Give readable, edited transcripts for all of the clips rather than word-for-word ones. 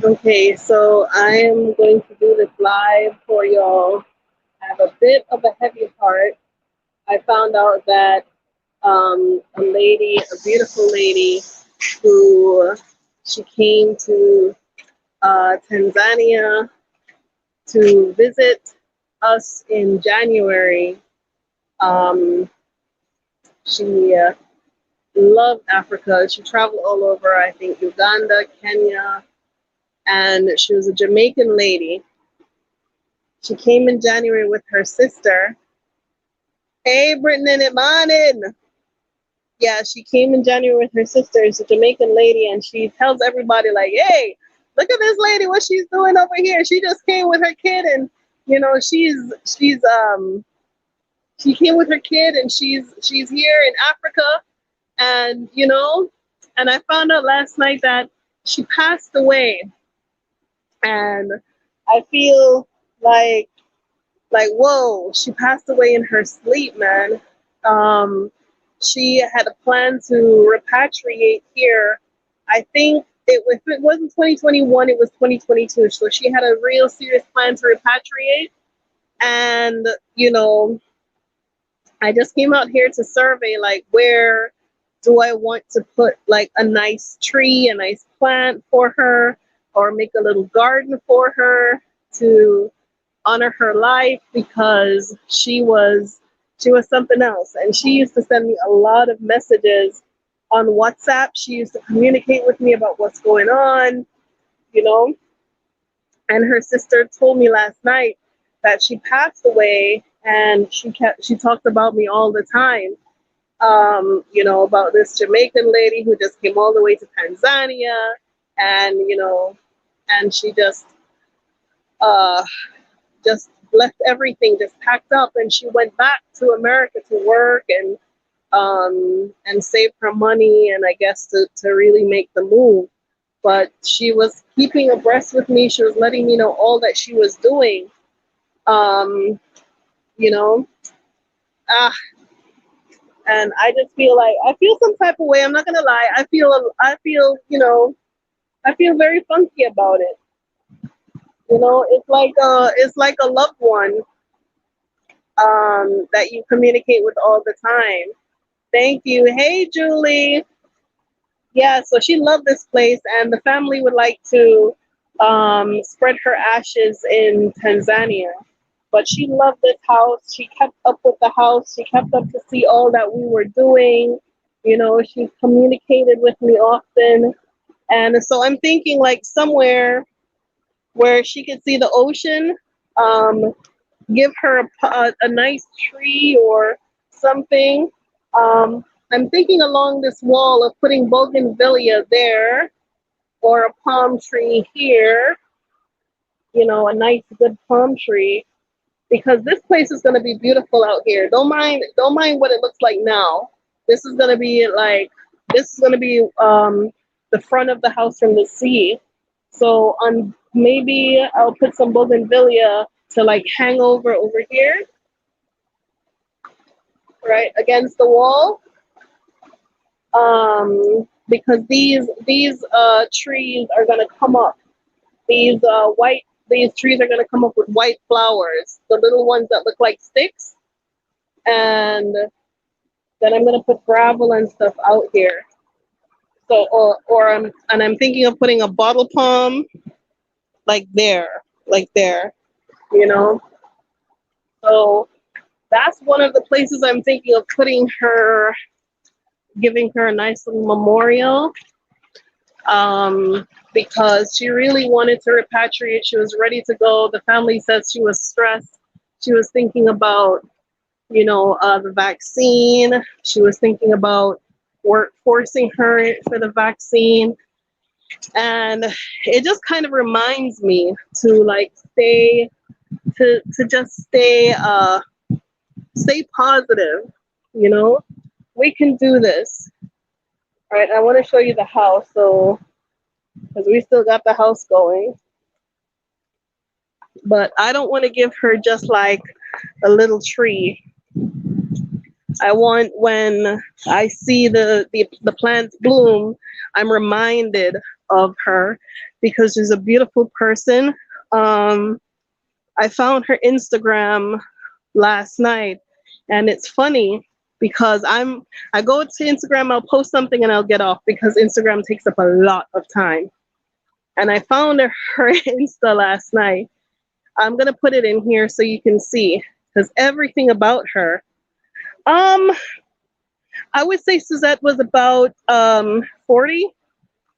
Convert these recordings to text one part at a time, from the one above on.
Okay, so I am going to do this live for y'all. I have a bit of a heavy heart. I found out that a lady, a beautiful lady, who she came to Tanzania to visit us in January. Um, she loved Africa. She traveled all over, I think, Uganda, Kenya, and she was a Jamaican lady. She came in January with her sister. Hey, Brittany and Imanin. Yeah, she came in January with her sister. It's a Jamaican lady, and she tells everybody like, "Hey, look at this lady! What she's doing over here? She just came with her kid, and you know, she came with her kid, and she's here in Africa, and you know, and I found out last night that she passed away, and I feel like whoa, she passed away in her sleep, man. um she had a plan to repatriate here. I think if it wasn't 2021, it was 2022, so she had a real serious plan to repatriate. And you know, I just came out here to survey like where do I want to put like a nice tree, a nice plant for her, or make a little garden for her to honor her life, because she was something else, and she used to send me a lot of messages on WhatsApp. She used to communicate with me about what's going on, you know. And her sister told me last night that she passed away, and she talked about me all the time. You know, about this Jamaican lady who just came all the way to Tanzania, and you know, and she uh just left everything, just packed up, and she went back to America to work and save her money, and I guess to really make the move. But she was keeping abreast with me. She was letting me know all that she was doing. Um, you know, ah, and I just feel like I feel some type of way. I'm not gonna lie. I feel, you know, I feel very funky about it. You know, it's like a loved one that you communicate with all the time. Thank you. Hey, Julie. Yeah, so she loved this place, and the family would like to spread her ashes in Tanzania. But she loved this house. She kept up with the house. She kept up to see all that we were doing. You know, she communicated with me often. And so I'm thinking like somewhere where she could see the ocean, um, give her a nice tree or something. I'm thinking along this wall of putting bougainvillea there, or a palm tree here, you know, a nice good palm tree, because this place is going to be beautiful out here. Don't mind what it looks like now. This is going to be like, this is going to be the front of the house from the sea. So on, maybe I'll put some bougainvillea to like hang over here, right against the wall, because these trees are gonna come up. These trees are gonna come up with white flowers, the little ones that look like sticks, and then I'm gonna put gravel and stuff out here. So I'm thinking of putting a bottle palm like there, you know. So that's one of the places I'm thinking of putting her, giving her a nice little memorial, because she really wanted to repatriate. She was ready to go. The family says she was stressed. She was thinking about, you know, the vaccine. She was thinking about work forcing her for the vaccine. And it just kind of reminds me to like to just stay positive, you know. We can do this. All right, I want to show you the house, so because we still got the house going. But I don't want to give her just like a little tree. I want when I see the plants bloom, I'm reminded of her because she's a beautiful person. Um, I found her Instagram last night, and it's funny because I go to Instagram, I'll post something and I'll get off because Instagram takes up a lot of time. And I found her Insta last night. I'm gonna put it in here so you can see because everything about her. Um, I would say Suzette was about 40,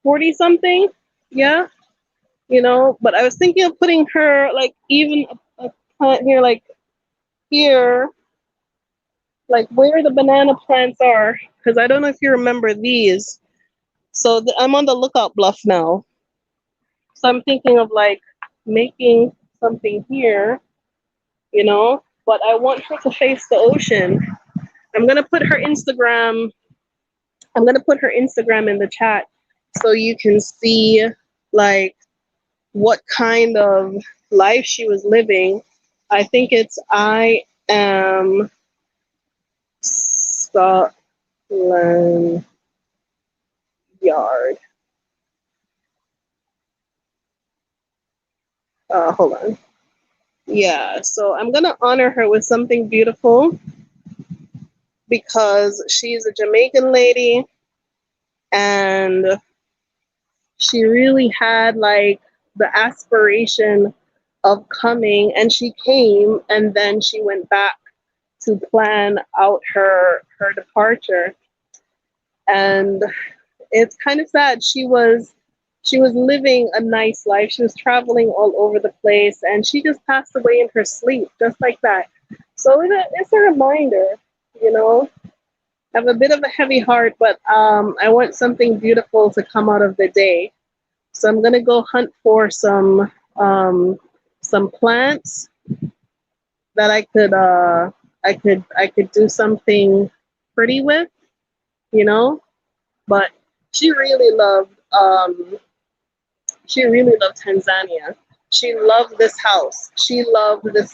40 something. Yeah, you know, but I was thinking of putting her like even a plant here, like here, like where the banana plants are, because I don't know if you remember these. So I'm on the lookout bluff now. So I'm thinking of like making something here, you know, but I want her to face the ocean. I'm gonna put her Instagram. I'm gonna put her Instagram in the chat so you can see like what kind of life she was living. I think it's I am Scotland Yard. Hold on. Yeah, so I'm gonna honor her with something beautiful because she's a Jamaican lady and she really had like the aspiration of coming, and she came and then she went back to plan out her departure. And it's kind of sad. She was living a nice life. She was traveling all over the place, and she just passed away in her sleep, just like that. So it's a reminder, you know. I have a bit of a heavy heart, but I want something beautiful to come out of the day. So I'm gonna go hunt for some plants that I could do something pretty with, you know. But she really loved she really loved Tanzania. She loved this house. She loved this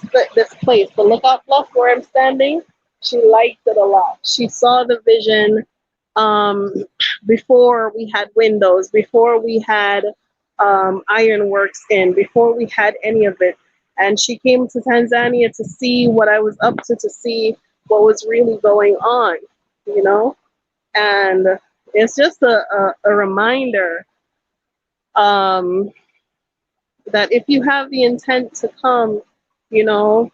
place. The lookout bluff where I'm standing, she liked it a lot. She saw the vision um, before we had windows, before we had ironworks in, before we had any of it. And she came to Tanzania to see what I was up to see what was really going on, you know? And it's just a reminder um, that if you have the intent to come, you know,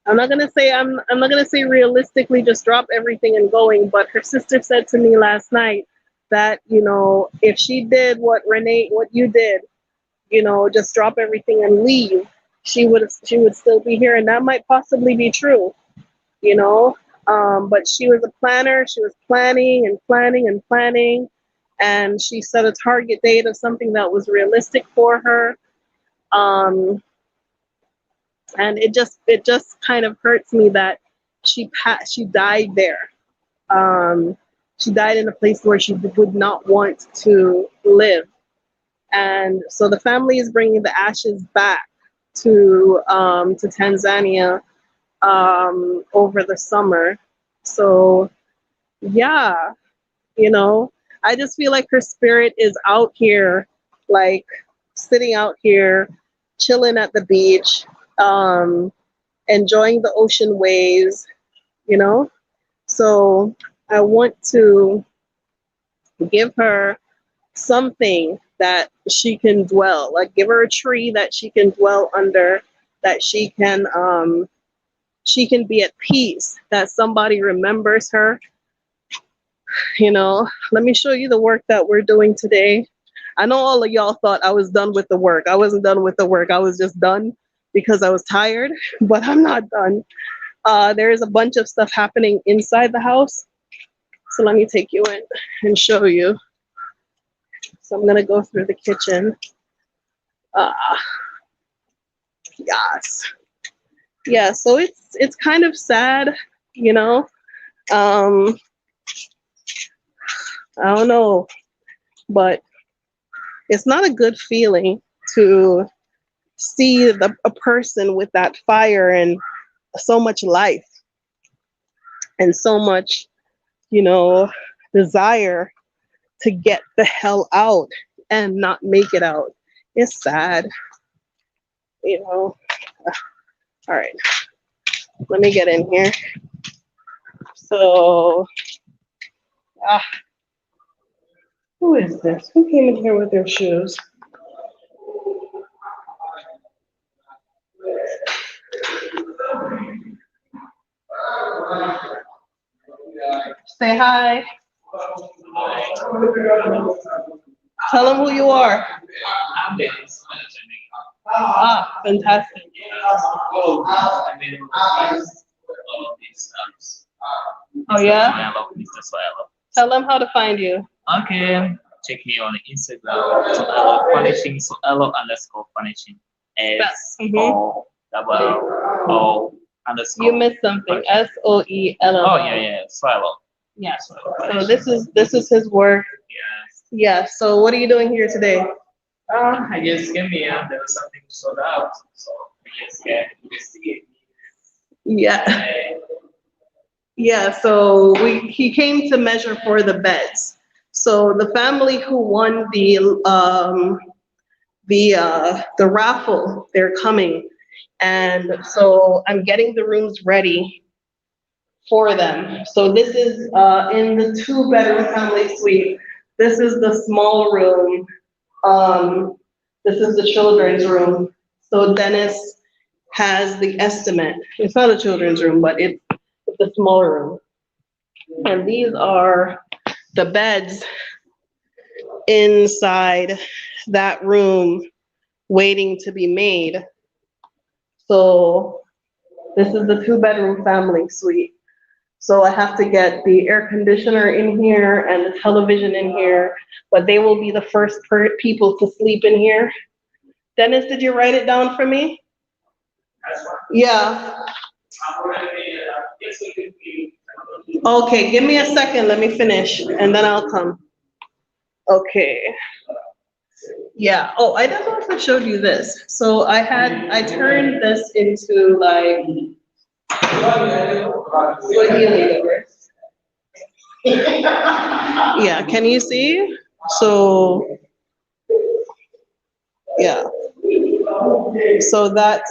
I'm not gonna say realistically just drop everything and going, but her sister said to me last night that, you know, if she did what you did, you know, just drop everything and leave, she would still be here, and that might possibly be true, you know. But she was a planner. She was planning and planning and planning, and she set a target date of something that was realistic for her. And it just kind of hurts me that she died there. Um, she died in a place where she would not want to live, and so the family is bringing the ashes back to Tanzania over the summer. So yeah, you know, I just feel like her spirit is out here, like sitting out here, chilling at the beach, um, enjoying the ocean waves, you know. So I want to give her something that she can dwell, like give her a tree that she can dwell under, that she can be at peace, that somebody remembers her. You know, let me show you the work that we're doing today. I know all of y'all thought I was done with the work. I wasn't done with the work. I was just done because I was tired, but I'm not done. There is a bunch of stuff happening inside the house. So let me take you in and show you. So I'm gonna go through the kitchen. Uh, yes. Yeah, so it's kind of sad, you know. Um, I don't know, but it's not a good feeling to see a person with that fire and so much life and so much, you know, desire to get the hell out and not make it out. It's sad, you know. All right, let me get in here. So, ah, who is this? Who came in here with their shoes? Say hi. Tell them who you are. Ah, fantastic. Oh yeah? Tell them how to find you. Okay, check me on Instagram. Punishing underscore punishing. S-O double O underscore. You missed something. SOELL. Oh yeah, swallow. Yeah. So this is his work. Yes. Yeah. So what are you doing here today? I just came here. There was something to sort out, so I just came to investigate. Yeah. Yeah. So he came to measure for the beds. So the family who won the raffle, they're coming, and so I'm getting the rooms ready for them. So this is in the 2-bedroom family suite. This is the small room. This is the children's room. So Dennis has the estimate. It's not a children's room, but it's the small room. And these are the beds inside that room waiting to be made. So this is the 2-bedroom family suite. So I have to get the air conditioner in here and the television in here, but they will be the first people to sleep in here. Dennis, did you write it down for me? Yeah. Okay, give me a second, let me finish, and then I'll come. Okay. Yeah, oh, I don't know if I showed you this. So I turned this into like, what helium. Yeah, can you see? So, yeah. So that's,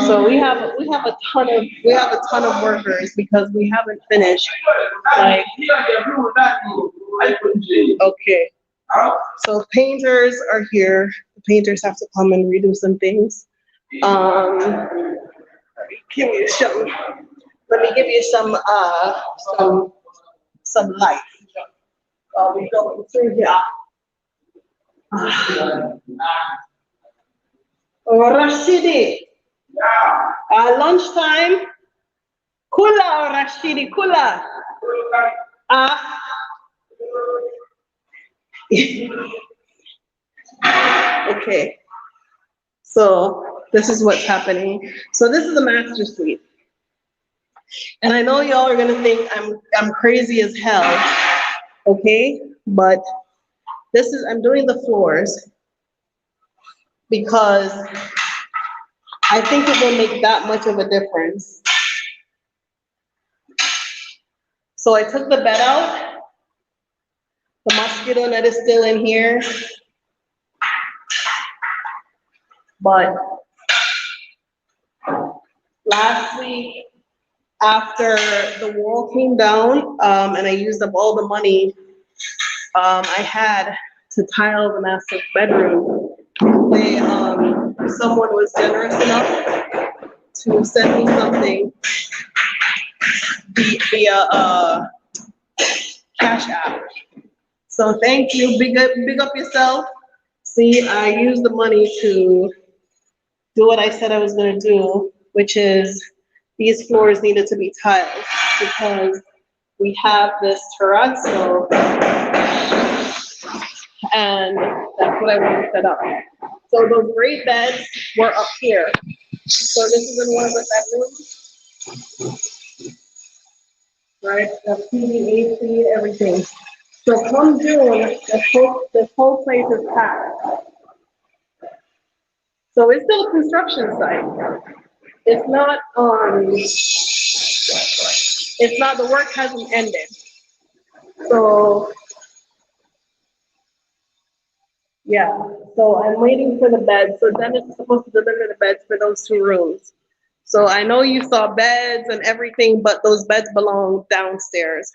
so we have a ton of workers because we haven't finished. Like, okay. So painters are here. The painters have to come and redo some things. Give me some. Let me give you some light. We going through here. Rashidi. Lunchtime. Kula Rashidi, kula. Okay. So this is what's happening. So this is the master suite. And I know y'all are gonna think I'm crazy as hell, okay? But I'm doing the floors because I think it will make that much of a difference. So I took the bed out. The mosquito net is still in here. But last week, after the wall came down, and I used up all the money I had to tile the master bedroom, someone was generous enough to send me something via Cash App. So thank you, big up yourself. See, I used the money to do what I said I was gonna do, which is these floors needed to be tiled because we have this terrazzo and that's what I want to set up. So those great beds were up here. So this is in one of the bedrooms, right? The TV, AC, everything. So come June, this whole place is packed. So it's still a construction site. it's not it's not, the work hasn't ended. So yeah, so I'm waiting for the bed. So Dennis is supposed to deliver the beds for those 2 rooms. So I know you saw beds and everything, but those beds belong downstairs.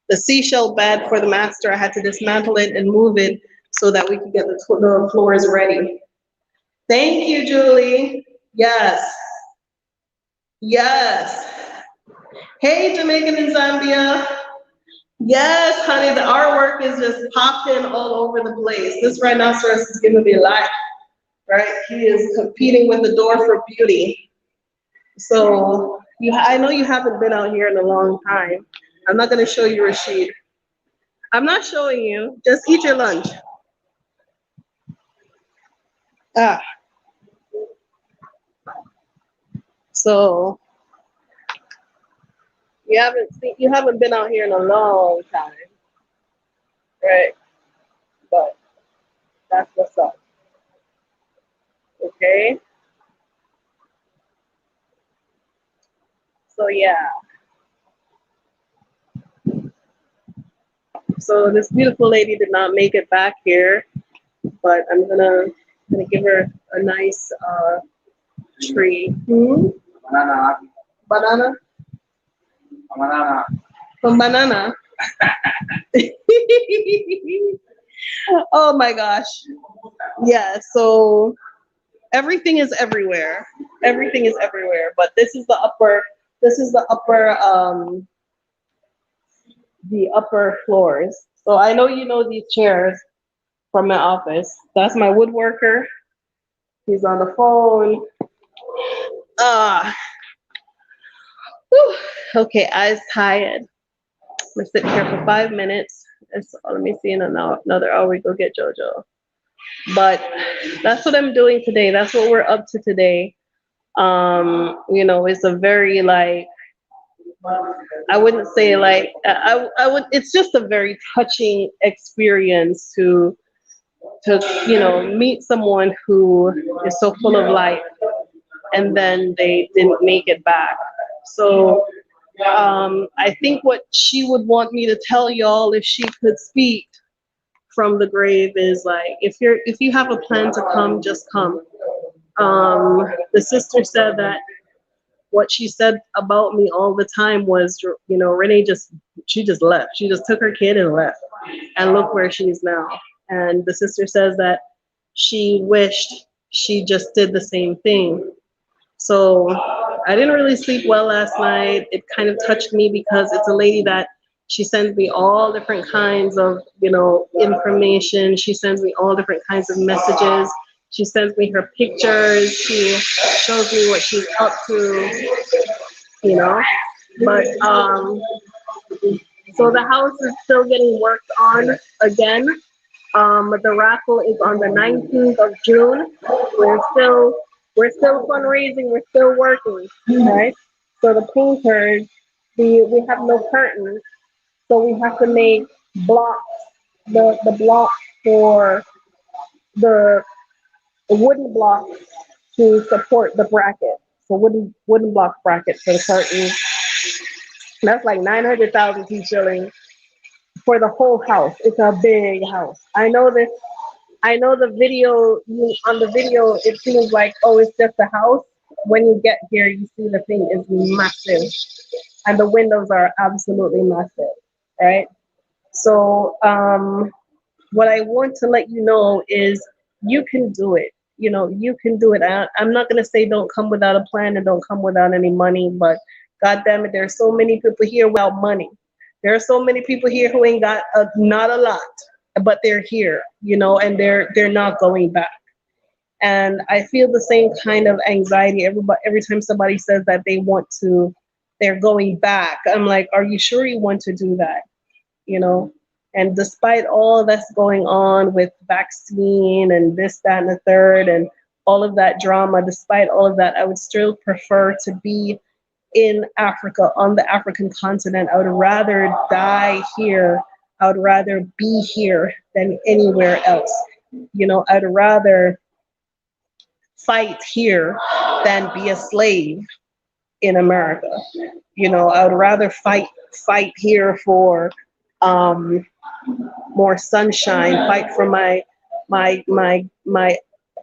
The seashell bed for the master, I had to dismantle it and move it so that we could get the floors ready. Thank you, Julie. Yes. Yes. Hey, Jamaican in Zambia. Yes, honey, the artwork is just popping all over the place. This rhinoceros is giving me life, right? He is competing with the door for beauty. So I know you haven't been out here in a long time. I'm not gonna show you Rashid. I'm not showing you, just eat your lunch. Ah, so you haven't been out here in a long time, right? But that's what's up. Okay. So yeah. So this beautiful lady did not make it back here, but I'm gonna give her a nice tree. Banana. Banana? Banana. From banana. Oh my gosh. Yeah, so everything is everywhere. Everything is everywhere. But this is the upper floors. So I know you know these chairs from my office. That's my woodworker. He's on the phone. Whew. Okay, eyes tired. We're sitting here for 5 minutes. Let me see in another hour we go get JoJo. But that's what I'm doing today. That's what we're up to today. It's a very like, I wouldn't say like, I would, it's just a very touching experience to meet someone who is so full of life and then they didn't make it back. So I think what she would want me to tell y'all if she could speak from the grave is like, if you have a plan to come, just come. The sister said that what she said about me all the time was, Renee she just left. She just took her kid and left. And look where she's now. And the sister says that she wished she just did the same thing. So I didn't really sleep well last night. It kind of touched me because it's a lady that she sends me all different kinds of, information. She sends me all different kinds of messages. She sends me her pictures. She shows me what she's up to, But so the house is still getting worked on again. The raffle is on the 19th of June. We're still fundraising. We're still working, right? So the painters, we have no curtains, so we have to make blocks. The blocks for the wooden blocks to support the bracket. So wooden block bracket for the curtain. That's like 900,000 shillings for the whole house. It's a big house. I know this. I know the video, on the video, it seems like, oh, it's just a house. When you get here, you see the thing is massive. And the windows are absolutely massive, right? So what I want to let you know is you can do it. You can do it. I'm not going to say don't come without a plan and don't come without any money, but God damn it, there's so many people here without money. There are so many people here who ain't got not a lot, but they're here, and they're not going back. And I feel the same kind of anxiety every time somebody says that they're going back. I'm like, are you sure you want to do that? And despite all that's going on with vaccine and this, that, and the third, and all of that drama, despite all of that, I would still prefer to be in Africa, on the African continent. I would rather die here. I would rather be here than anywhere else. I'd rather fight here than be a slave in America. You know, I would rather fight here for um, more sunshine, fight for my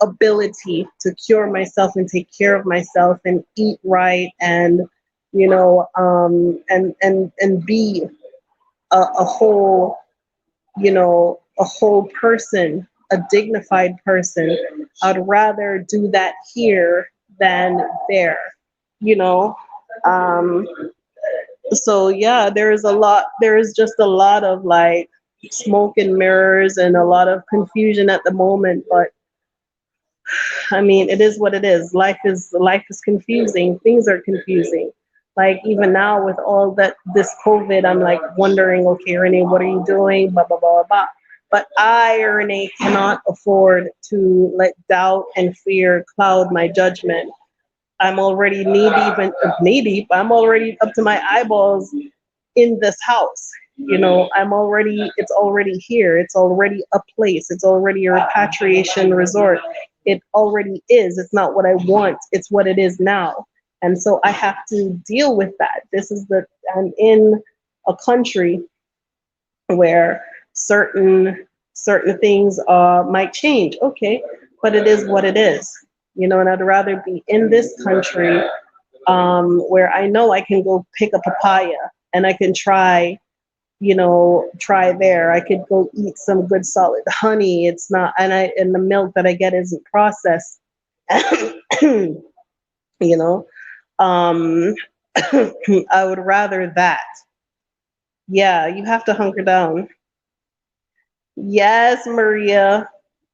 ability to cure myself and take care of myself and eat right and and be a whole, a whole person, a dignified person. I'd rather do that here than there, you know. Um, so yeah, there is just a lot of like smoke and mirrors and a lot of confusion at the moment, but I mean, it is what it is. Life is confusing. Things are confusing. Like even now with all that this COVID, I'm like wondering, okay, Renee, what are you doing? Blah blah blah blah blah. But I, Renee, cannot afford to let doubt and fear cloud my judgment. I'm already knee deep. I'm already up to my eyeballs in this house. It's already here. It's already a place. It's already a repatriation resort. It already is. It's not what I want. It's what it is now. And so I have to deal with that. I'm in a country where certain things might change. Okay, but it is what it is. And I'd rather be in this country where I know I can go pick a papaya and I can try there. I could go eat some good solid honey. It's not, and the milk that I get isn't processed. you know, um, I would rather that. Yeah, you have to hunker down. Yes, Maria,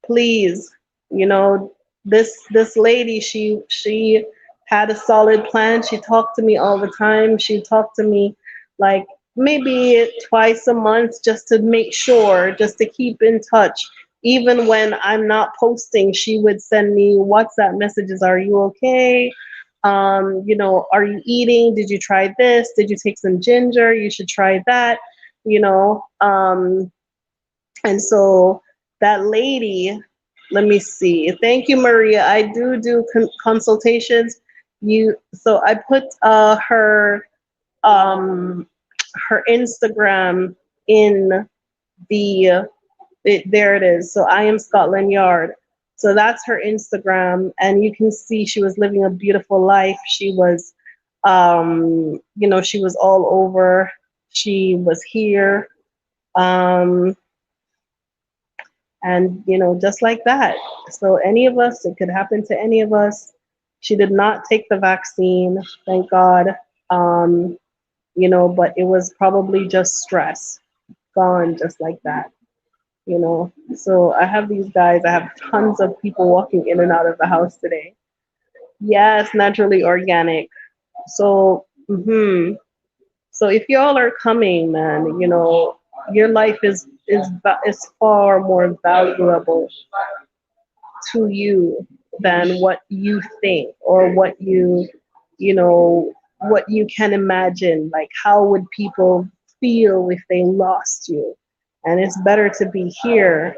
please. You know, this lady, she had a solid plan. She talked to me all the time. She talked to me like maybe twice a month just to make sure, just to keep in touch. Even when I'm not posting, she would send me WhatsApp messages. Are you okay? Are you eating? Did you try this? Did you take some ginger? You should try that. You know, and so that lady, let me see. Thank you, Maria. I do consultations. So I put um, her Instagram in there it is. So I am Scotland Yard. So that's her Instagram, and you can see she was living a beautiful life. She was, she was all over. She was here. Um, and just like that. So any of us, it could happen to any of us. She did not take the vaccine, thank God. um, but it was probably just stress, gone just like that. So I have these guys, I have tons of people walking in and out of the house today. Yes, naturally organic. So so if y'all are coming, man, your life is far more valuable to you than what you think or you know what you can imagine. Like, how would people feel if they lost you? And it's better to be here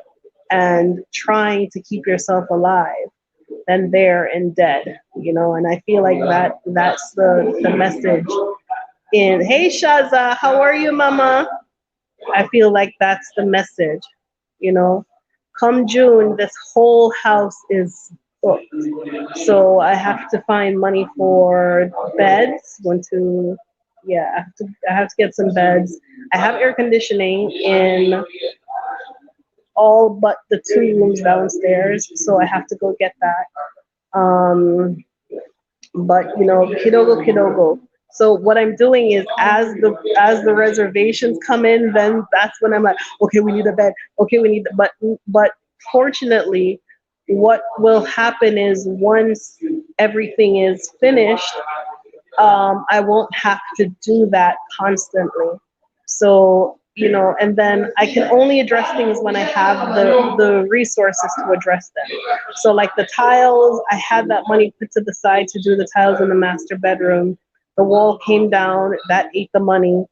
and trying to keep yourself alive than there and dead. And I feel like that's the message in Hey Shaza, how are you, mama? I feel like that's the message. you know Come June, this whole house is booked. So I have to find money for beds. Yeah, I have to get some beds. I have air conditioning in all but the two rooms downstairs, so I have to go get that. But kidogo kidogo. So what I'm doing is, as the reservations come in, then that's when I'm like, okay, we need a bed. Okay, we need. But fortunately, what will happen is, once everything is finished, I won't have to do that constantly. So, and then I can only address things when I have the resources to address them. So like the tiles, I had that money put to the side to do the tiles in the master bedroom. The wall came down, that ate the money.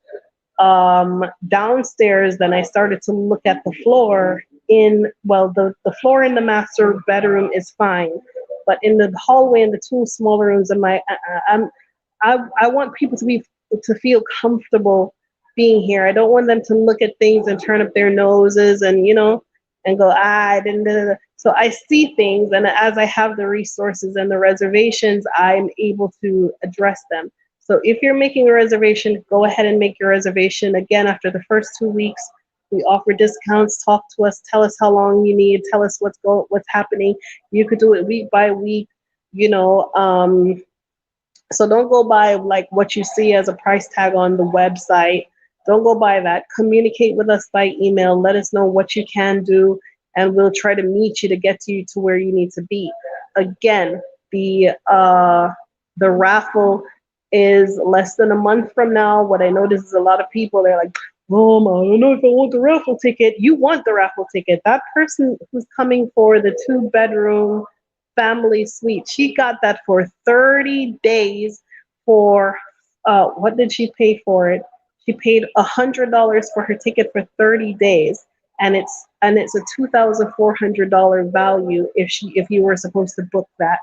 Downstairs, then I started to look at the floor the floor in the master bedroom is fine. But in the hallway and the two small rooms in my, I want people to feel comfortable being here. I don't want them to look at things and turn up their noses and and go I didn't. Da, da, da. So I see things, and as I have the resources and the reservations, I'm able to address them. So if you're making a reservation, go ahead and make your reservation. Again, after the first 2 weeks, we offer discounts. Talk to us. Tell us how long you need. Tell us what's happening. You could do it week by week. You know. So don't go by like what you see as a price tag on the website. Don't go by that. Communicate with us by email. Let us know what you can do, and we'll try to meet you to get you to where you need to be. Again, the raffle is less than a month from now. What I notice is a lot of people, they're like, oh, I don't know if I want the raffle ticket. You want the raffle ticket. That person who's coming for the 2-bedroom family suite, she got that for 30 days for, what did she pay for it? She paid $100 for her ticket for 30 days. And it's a $2,400 value if you were supposed to book that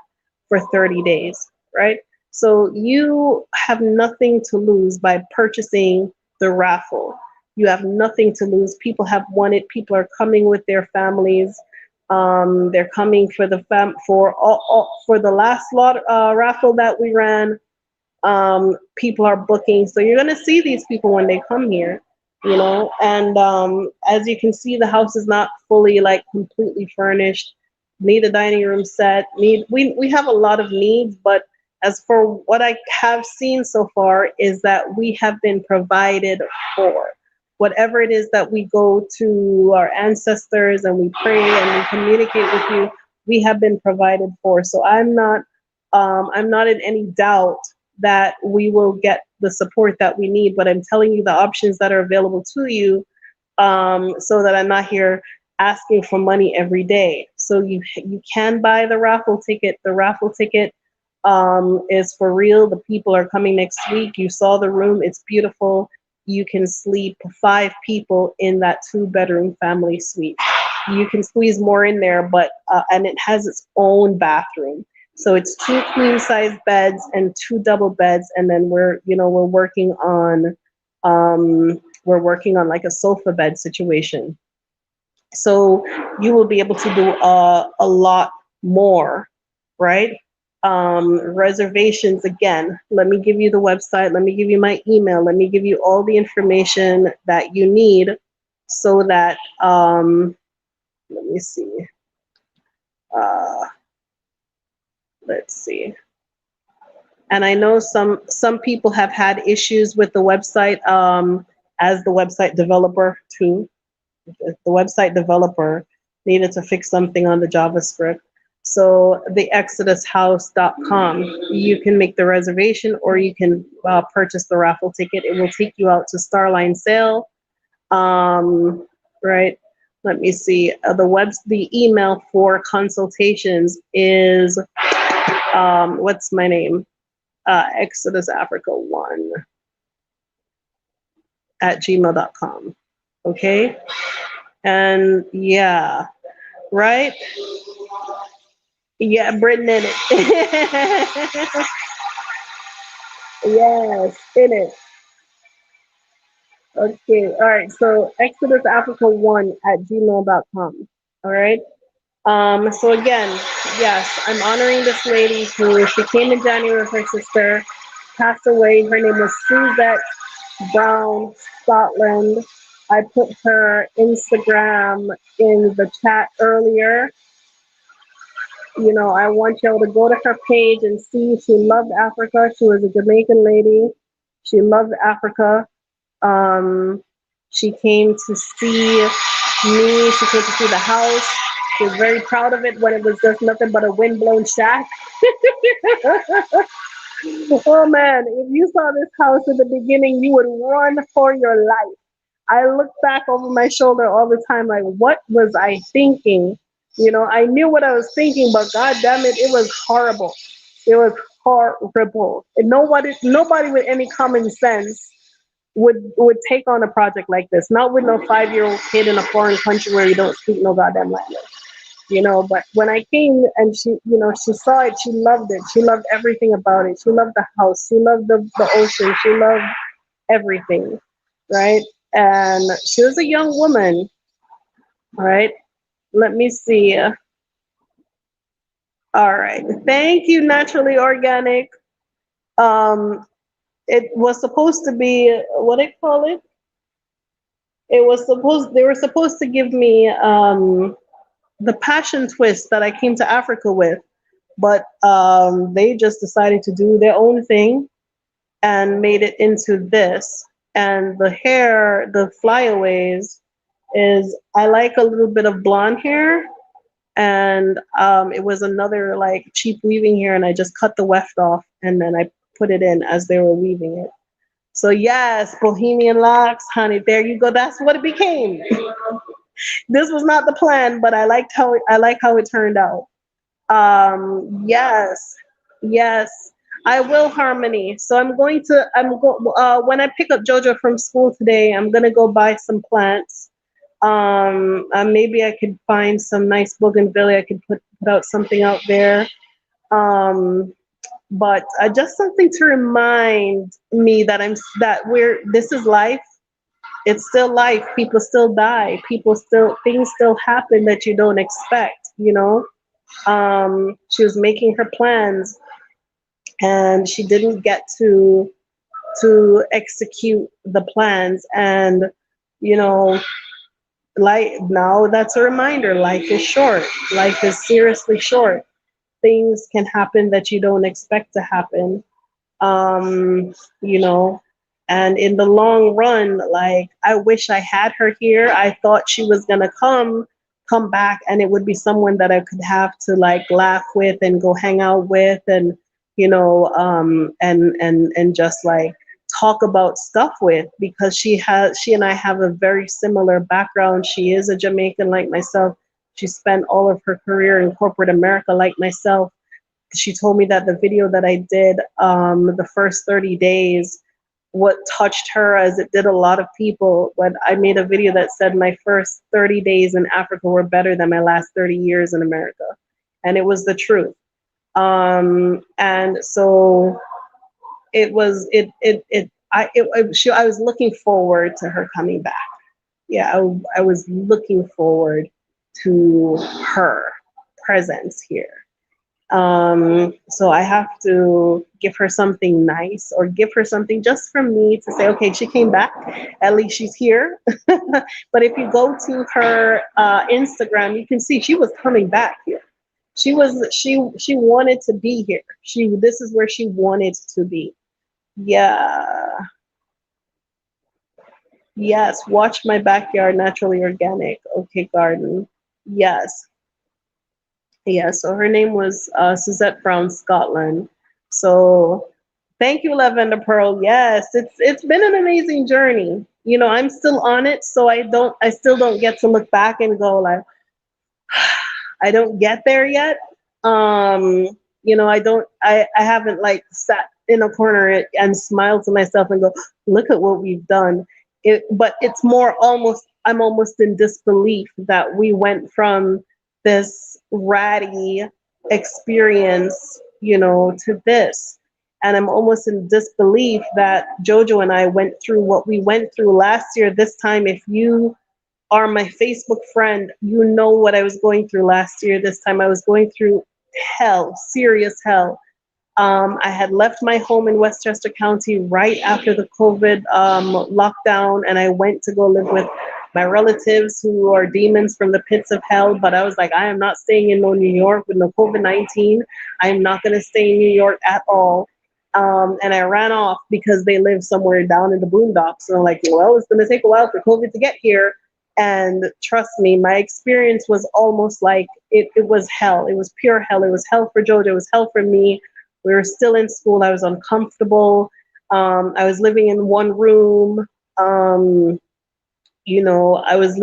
for 30 days, right? So you have nothing to lose by purchasing the raffle. You have nothing to lose. People have won it. People are coming with their families. They're coming for the for the last raffle that we ran. People are booking, so you're gonna see these people when they come here, And as you can see, the house is not fully like completely furnished. Need a dining room set. We have a lot of needs, but as for what I have seen so far is that we have been provided for. Whatever it is that we go to our ancestors and we pray and we communicate with you, we have been provided for. So I'm not in any doubt that we will get the support that we need, but I'm telling you the options that are available to you, so that I'm not here asking for money every day. So you can buy the raffle ticket. The raffle ticket is for real. The people are coming next week. You saw the room. It's beautiful. You can sleep 5 people in that 2-bedroom family suite. You can squeeze more in there, but and it has its own bathroom. So it's 2 queen size beds and 2 double beds, and then we're working on like a sofa bed situation. So you will be able to do a lot more, right? Reservations, again, let me give you the website, let me give you my email, let me give you all the information that you need so that let me see. Let's see. And I know some people have had issues with the website, as the website developer too. The website developer needed to fix something on the JavaScript. So the exodushouse.com, you can make the reservation or you can purchase the raffle ticket. It will take you out to Starline Sale. Right. Let me see. The email for consultations is, what's my name? Exodus Africa 1 @gmail.com. Okay. And yeah, right? Yeah, Britain in it. Yes, in it. Okay, all right. So ExodusAfrica1 @gmail.com. All right. So again, yes, I'm honoring this lady who she came in January with her sister, passed away. Her name was Suzette Brown, Scotland. I put her Instagram in the chat earlier. I want y'all to go to her page and see. She loved Africa. She was a Jamaican lady. She loved Africa. She came to see me. She came to see the house. She was very proud of it when it was just nothing but a windblown shack. Oh man, if you saw this house in the beginning, you would run for your life. I look back over my shoulder all the time like, what was I thinking? I knew what I was thinking, but god damn it, it was horrible. It was horrible. And nobody with any common sense would take on a project like this. Not with no 5-year-old kid in a foreign country where you don't speak no goddamn language. But when I came and she saw it, she loved it. She loved everything about it. She loved the house. She loved the ocean. She loved everything, right? And she was a young woman, right? Let me see. All right. Thank you, Naturally Organic. Um, it was supposed to be, what I call it? They were supposed to give me the passion twist that I came to Africa with, but they just decided to do their own thing and made it into this. And the hair, the flyaways, is I like a little bit of blonde hair, and it was another like cheap weaving hair, and I just cut the weft off and then I put it in as they were weaving it. So yes, Bohemian locks, honey, there you go. That's what it became. This was not the plan, but I like how it turned out. Yes, yes, I will, Harmony. So when I pick up Jojo from school today, I'm gonna go buy some plants. Maybe I could find some nice bougainvillea. I could put out something out there. Um, but just something to remind me that this is life. It's still life. People still die. Things still happen that you don't expect. She was making her plans and she didn't get to execute the plans. And, you know, like now that's a reminder, life is short. Life is seriously short. Things can happen that you don't expect to happen. um, you know, and in the long run, like I wish I had her here. I thought she was gonna come back, and it would be someone that I could have to like laugh with and go hang out with, and and just like talk about stuff with, because she and I have a very similar background. She is a Jamaican like myself. She spent all of her career in corporate America like myself. She told me that the video that I did, the first 30 days, what touched her as it did a lot of people. When I made a video that said my first 30 days in Africa were better than my last 30 years in America. And it was the truth. And so it was, I was looking forward to her coming back. Yeah, I was looking forward to her presence here. So I have to give her something nice, or give her something just from me to say, okay, she came back, at least she's here. But if you go to her Instagram, you can see she was coming back here. She wanted to be here. This is where she wanted to be. Yeah. Yes, watch my backyard, naturally organic. Okay, garden. Yes. Yeah, so her name was Suzette from Scotland. So thank you, Lavender Pearl. Yes, it's been an amazing journey. I'm still on it, so I still don't get to look back and go like, I don't get there yet. I haven't like sat in a corner and smiled to myself and go, look at what we've done. But it's more I'm almost in disbelief that we went from this ratty experience, to this. And I'm almost in disbelief that Jojo and I went through what we went through last year. This time, if you are my Facebook friend, you know what I was going through last year. This time I was going through hell, serious hell. I had left my home in Westchester County right after the COVID lockdown, and I went to go live with my relatives who are demons from the pits of hell. But I was like, I am not staying in New York with no COVID-19. I am not going to stay in New York at all. And I ran off because they live somewhere down in the boondocks. And I'm like, well, it's going to take a while for COVID to get here. And trust me, my experience was almost like it was hell. It was pure hell. It was hell for Jojo. It was hell for me. We were still in school. I was uncomfortable. I was living in one room. I was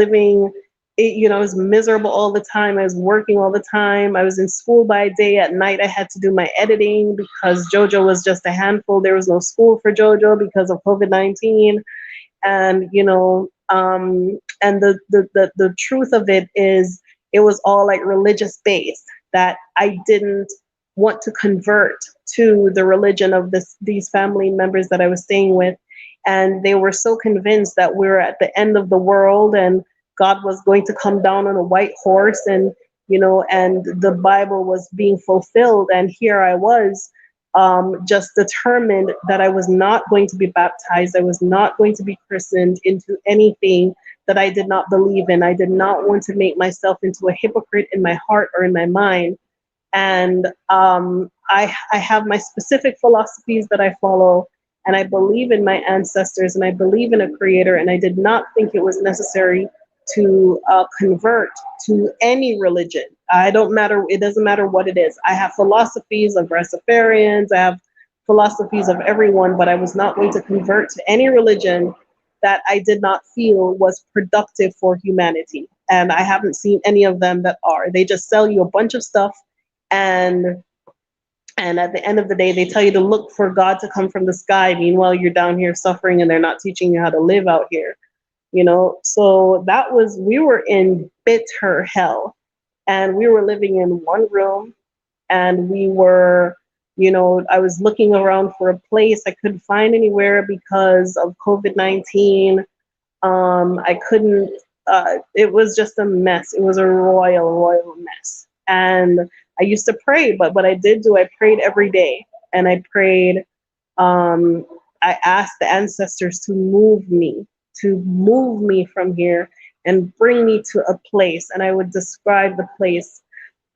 I was miserable all the time. I was working all the time. I was in school by day. At night, I had to do my editing because Jojo was just a handful. There was no school for Jojo because of COVID-19. And, and the truth of it is it was all like religious based, that I didn't want to convert to the religion of these family members that I was staying with. And they were so convinced that we were at the end of the world and God was going to come down on a white horse, and and the Bible was being fulfilled. And here I was, just determined that I was not going to be baptized. I was not going to be christened into anything that I did not believe in. I did not want to make myself into a hypocrite in my heart or in my mind. And I have my specific philosophies that I follow, and I believe in my ancestors, and I believe in a creator, and I did not think it was necessary to convert to any religion. I don't matter, it doesn't matter what it is. I have philosophies of Rastafarians, I have philosophies of everyone, but I was not going to convert to any religion that I did not feel was productive for humanity. And I haven't seen any of them that are. They just sell you a bunch of stuff, and at the end of the day, they tell you to look for God to come from the sky. Meanwhile, you're down here suffering, and they're not teaching you how to live out here. So we were in bitter hell, and we were living in one room, and we were, I was looking around for a place. I couldn't find anywhere because of COVID-19. I couldn't, it was just a mess. It was a royal mess. And I used to pray, but what I did do, I prayed every day, and I prayed, I asked the ancestors to move me from here and bring me to a place. And I would describe the place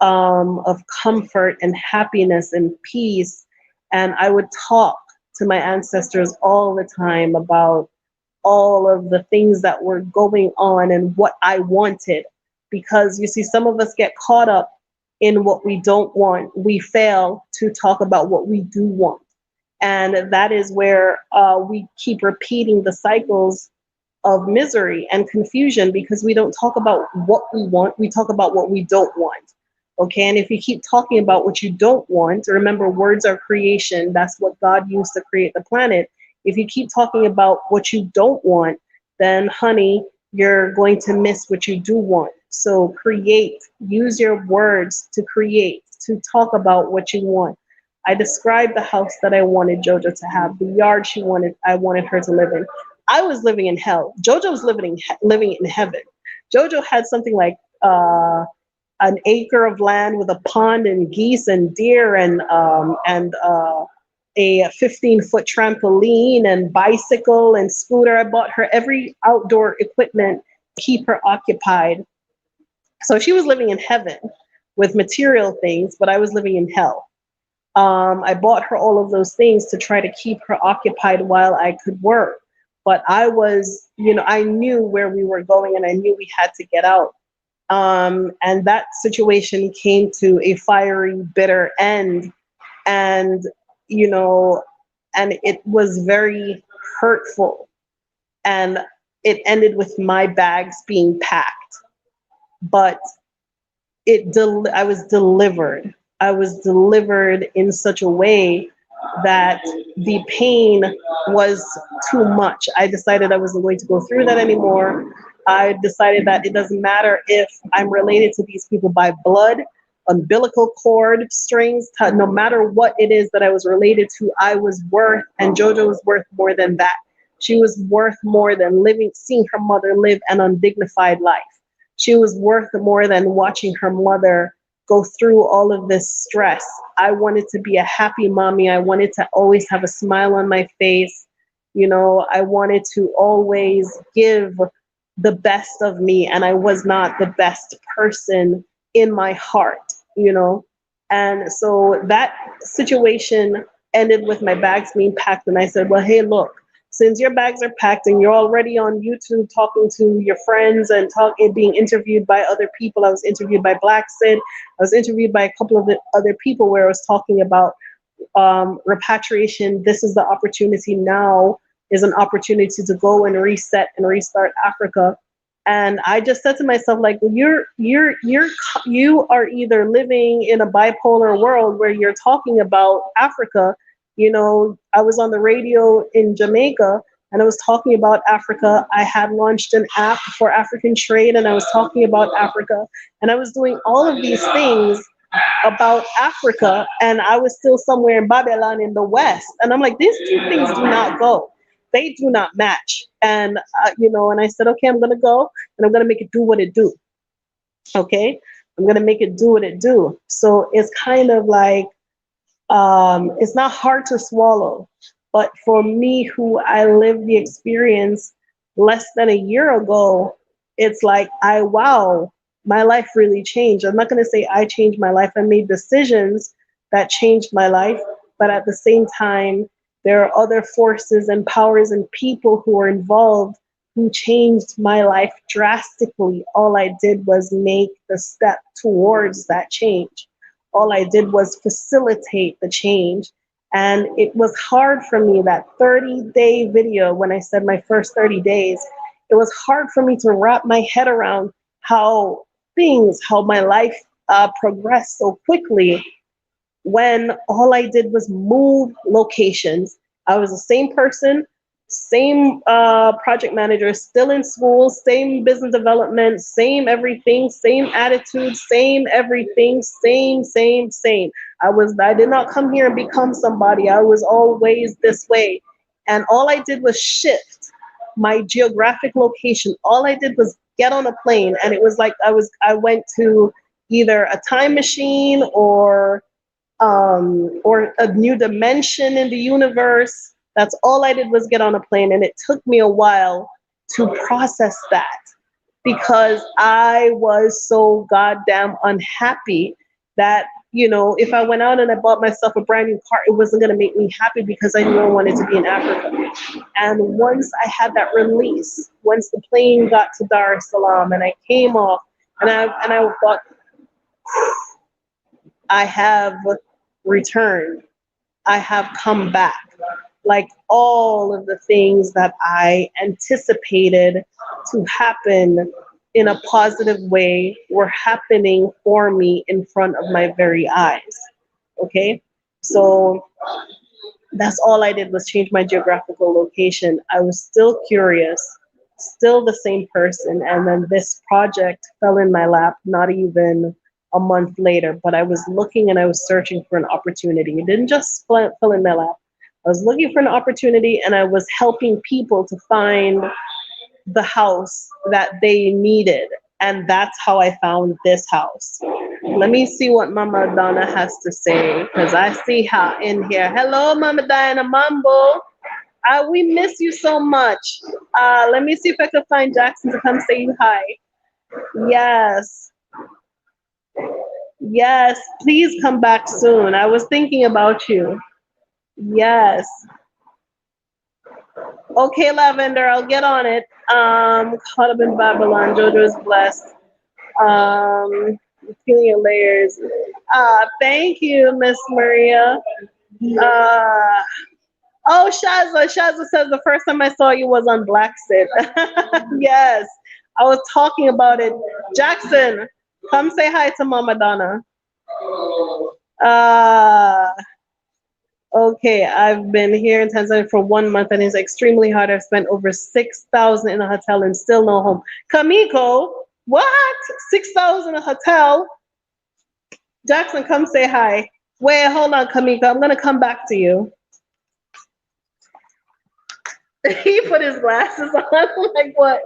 of comfort and happiness and peace. And I would talk to my ancestors all the time about all of the things that were going on and what I wanted. Because you see, some of us get caught up in what we don't want. We fail to talk about what we do want. And that is where we keep repeating the cycles of misery and confusion, because we don't talk about what we want, we talk about what we don't want. Okay, and if you keep talking about what you don't want, remember, words are creation. That's what God used to create the planet. If you keep talking about what you don't want, then honey, you're going to miss what you do want. So create, use your words to create, to talk about what you want. I described the house that I wanted Jojo to have, the yard I wanted her to live in. I was living in hell. Jojo was living in heaven. Jojo had something like an acre of land with a pond and geese and deer and a 15-foot trampoline and bicycle and scooter. I bought her every outdoor equipment to keep her occupied. So she was living in heaven with material things, but I was living in hell. I bought her all of those things to try to keep her occupied while I could work. But I was, I knew where we were going, and I knew we had to get out. And that situation came to a fiery, bitter end. And, and it was very hurtful. And it ended with my bags being packed. But I was delivered. I was delivered in such a way that the pain was too much. I decided I wasn't going to go through that anymore. I decided that it doesn't matter if I'm related to these people by blood, umbilical cord, strings, no matter what it is that I was related to, I was worth, and Jojo was worth more than that. She was worth more than seeing her mother live an undignified life. She was worth more than watching her mother go through all of this stress. I wanted to be a happy mommy. I wanted to always have a smile on my face. I wanted to always give the best of me, and I was not the best person in my heart, And so that situation ended with my bags being packed, and I said, well, hey, look, since your bags are packed and you're already on YouTube talking to your friends and being interviewed by other people. I was interviewed by Black Sid. I was interviewed by a couple of other people where I was talking about repatriation. This is the opportunity now, is an opportunity to go and reset and restart Africa. And I just said to myself, like, you are either living in a bipolar world where you're talking about Africa. I was on the radio in Jamaica, and I was talking about Africa. I had launched an app for African trade, and I was talking about Africa, and I was doing all of these things about Africa, and I was still somewhere in Babylon in the West. And I'm like, these two things do not go. They do not match. And, and I said, okay, I'm going to go and I'm going to make it do what it do. Okay. I'm going to make it do what it do. So it's kind of like, it's not hard to swallow, but for me, who I lived the experience less than a year ago, it's like, wow, my life really changed. I'm not going to say I changed my life. I made decisions that changed my life, but at the same time, there are other forces and powers and people who are involved who changed my life drastically. All I did was make the step towards that change. All I did was facilitate the change. And it was hard for me, that 30-day video, when I said my first 30 days, it was hard for me to wrap my head around how my life progressed so quickly when all I did was move locations. I was the same person, same project manager, still in school, same business development, same everything, same attitude, same everything, same. I did not come here and become somebody. I was always this way. And all I did was shift my geographic location. All I did was get on a plane, and it was like I went to either a time machine or a new dimension in the universe. That's all I did was get on a plane, and it took me a while to process that because I was so goddamn unhappy that, if I went out and I bought myself a brand new car, it wasn't going to make me happy because I knew I wanted to be in Africa. And once I had that release, once the plane got to Dar es Salaam and I came off, and I thought, I have returned. I have come back. Like all of the things that I anticipated to happen in a positive way were happening for me in front of my very eyes. Okay? So that's all I did was change my geographical location. I was still curious, still the same person. And then this project fell in my lap, not even a month later, but I was looking and I was searching for an opportunity. It didn't just fall in my lap. I was looking for an opportunity, and I was helping people to find the house that they needed. And that's how I found this house. Let me see what Mama Donna has to say, because I see her in here. Hello, Mama Diana Mambo. We miss you so much. Let me see if I can find Jackson to come say you hi. Yes. Yes, please come back soon. I was thinking about you. Yes. Okay, Lavender, I'll get on it. Caught up in Babylon. Jojo is blessed. Feeling your layers. Thank you, Miss Maria. Oh, Shazza. Shazza says the first time I saw you was on Black Sit. Yes, I was talking about it. Jackson, come say hi to Mama Donna. Okay, I've been here in Tanzania for 1 month and it's extremely hard. I've spent over 6,000 in a hotel and still no home. Kamiko, what? 6,000 in a hotel? Jackson, come say hi. Wait, hold on, Kamiko. I'm gonna come back to you. He put his glasses on. Like what?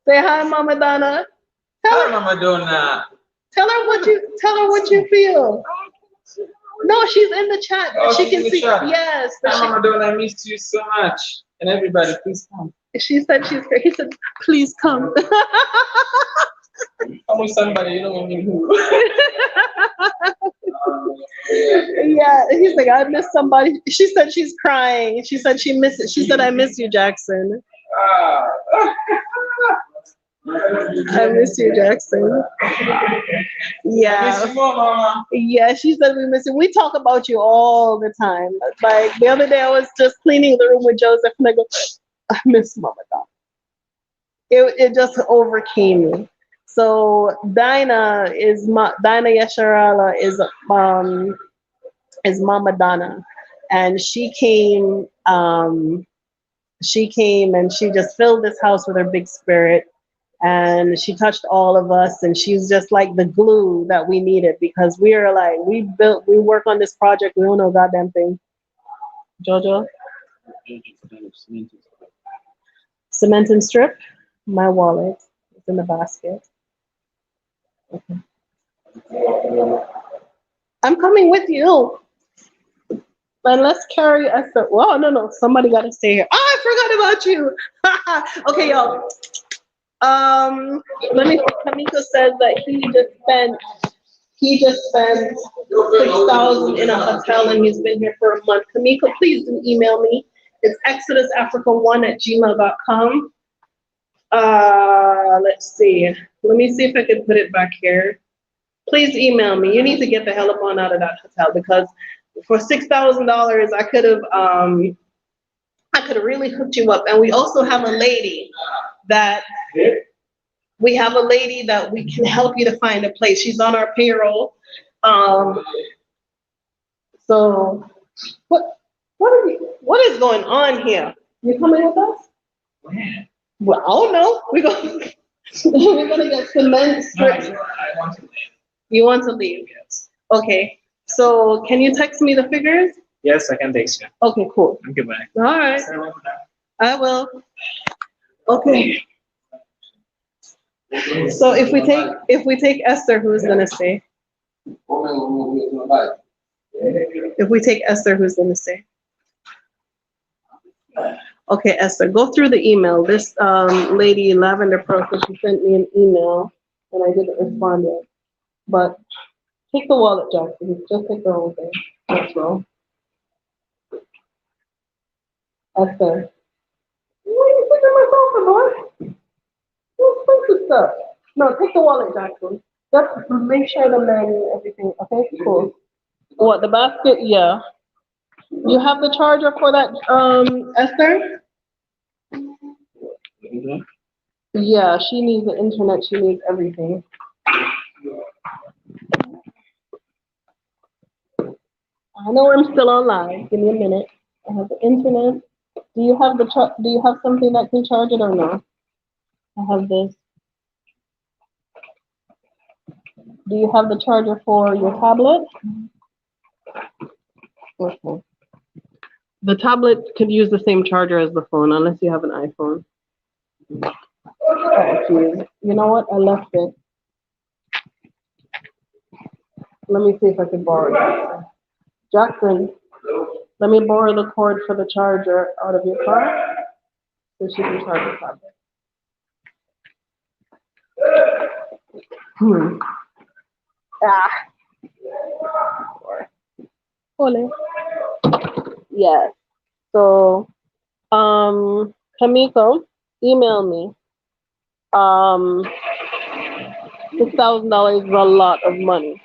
Say hi, Mama Donna. Tell her, Mama Donna. Tell her what you feel. No, she's in the chat. Oh, she can see. Chat. Yes. Hi, Mama Donna, I missed you so much. And everybody, please come. She said she's great. He said, please come. Come with somebody, you don't want me who. Yeah, he's like, I miss somebody. She said she's crying. She said she misses. She said, I miss you, Jackson. I miss you, Jackson. Yeah. I miss you more, Mama. Yeah, she said we miss you. We talk about you all the time. Like the other day, I was just cleaning the room with Joseph, and I go, I miss Mama Donna. It just overcame me. So Dinah Yesharala is Mama Donna, and she came she came and she just filled this house with her big spirit. And she touched all of us, and she's just like the glue that we needed, because we are like, we work on this project, we don't know goddamn thing. Jojo? Cement and strip, my wallet, it's in the basket. Okay. I'm coming with you. And let's carry Esther. Well, no, somebody got to stay here. Oh, I forgot about you. Okay, y'all. Let me see. Kamiko says that he just spent 6,000 in a hotel, and he's been here for a month. Kamiko, please do email me. It's exodusafrica1@gmail.com. Let's see. Let me see if I can put it back here. Please email me. You need to get the hell up on out of that hotel, because for $6,000, I could have really hooked you up. And we also have a lady that we can help you to find a place. She's on our payroll. So what is going on here? You coming with us? Well, I don't know. We're gonna get cement strips. No, I want to leave. You want to leave? Yes. Okay. So can you text me the figures? Yes, I can text you. Okay, cool. Okay, bye. All right. I will. Okay. So if we take Esther, who's gonna stay? If we take Esther, who's gonna stay? Okay, Esther, go through the email. This lady, Lavender Process, she sent me an email, and I didn't respond yet. But take the wallet, Jackson. Just take the whole thing. That's wrong. Esther. What are you putting my phone for, boy? What's expensive stuff? No, take the wallet, Jackson. Just make sure the menu, everything. Okay, cool. What, the basket? Yeah. You have the charger for that, Esther? Mm-hmm. Yeah, she needs the internet. She needs everything. I know I'm still online. Give me a minute. I have the internet. Do you have something that can charge it or no? I have this. Do you have the charger for your tablet? Okay. The tablet could use the same charger as the phone, unless you have an iPhone. Oh, geez. You know what? I left it. Let me see if I can borrow it. Jackson, let me borrow the cord for the charger out of your car so she can charge the tablet. Ah. Ole. Yes. So, Kamiko, email me. $6,000 is a lot of money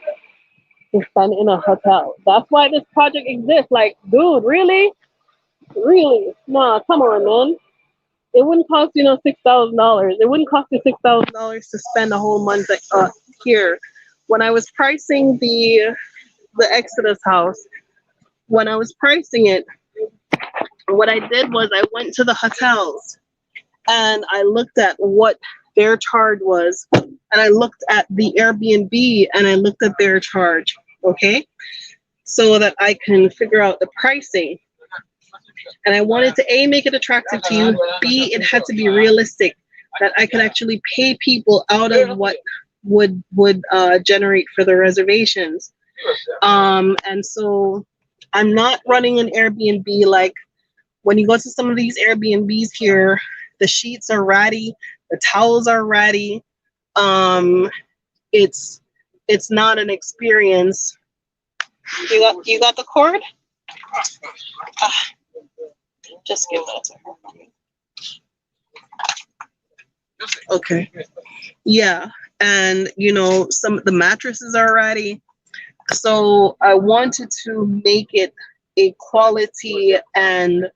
to spend in a hotel. That's why this project exists. Like, dude, really? Really? Nah, come on, man. It wouldn't cost you $6,000. It wouldn't cost you $6,000 to spend a whole month here. When I was pricing the Exodus house, when I was pricing it, what I did was I went to the hotels and I looked at what their charge was, and I looked at the Airbnb and I looked at their charge, okay? So that I can figure out the pricing. And I wanted to A, make it attractive to you, B, it had to be realistic, that I could actually pay people out of what would generate for the reservations. And so I'm not running an Airbnb. Like, when you go to some of these Airbnbs here, the sheets are ratty, the towels are ratty. It's not an experience. You got the cord? Just give that to her. Okay. Yeah, and some of the mattresses are ratty. So I wanted to make it a quality and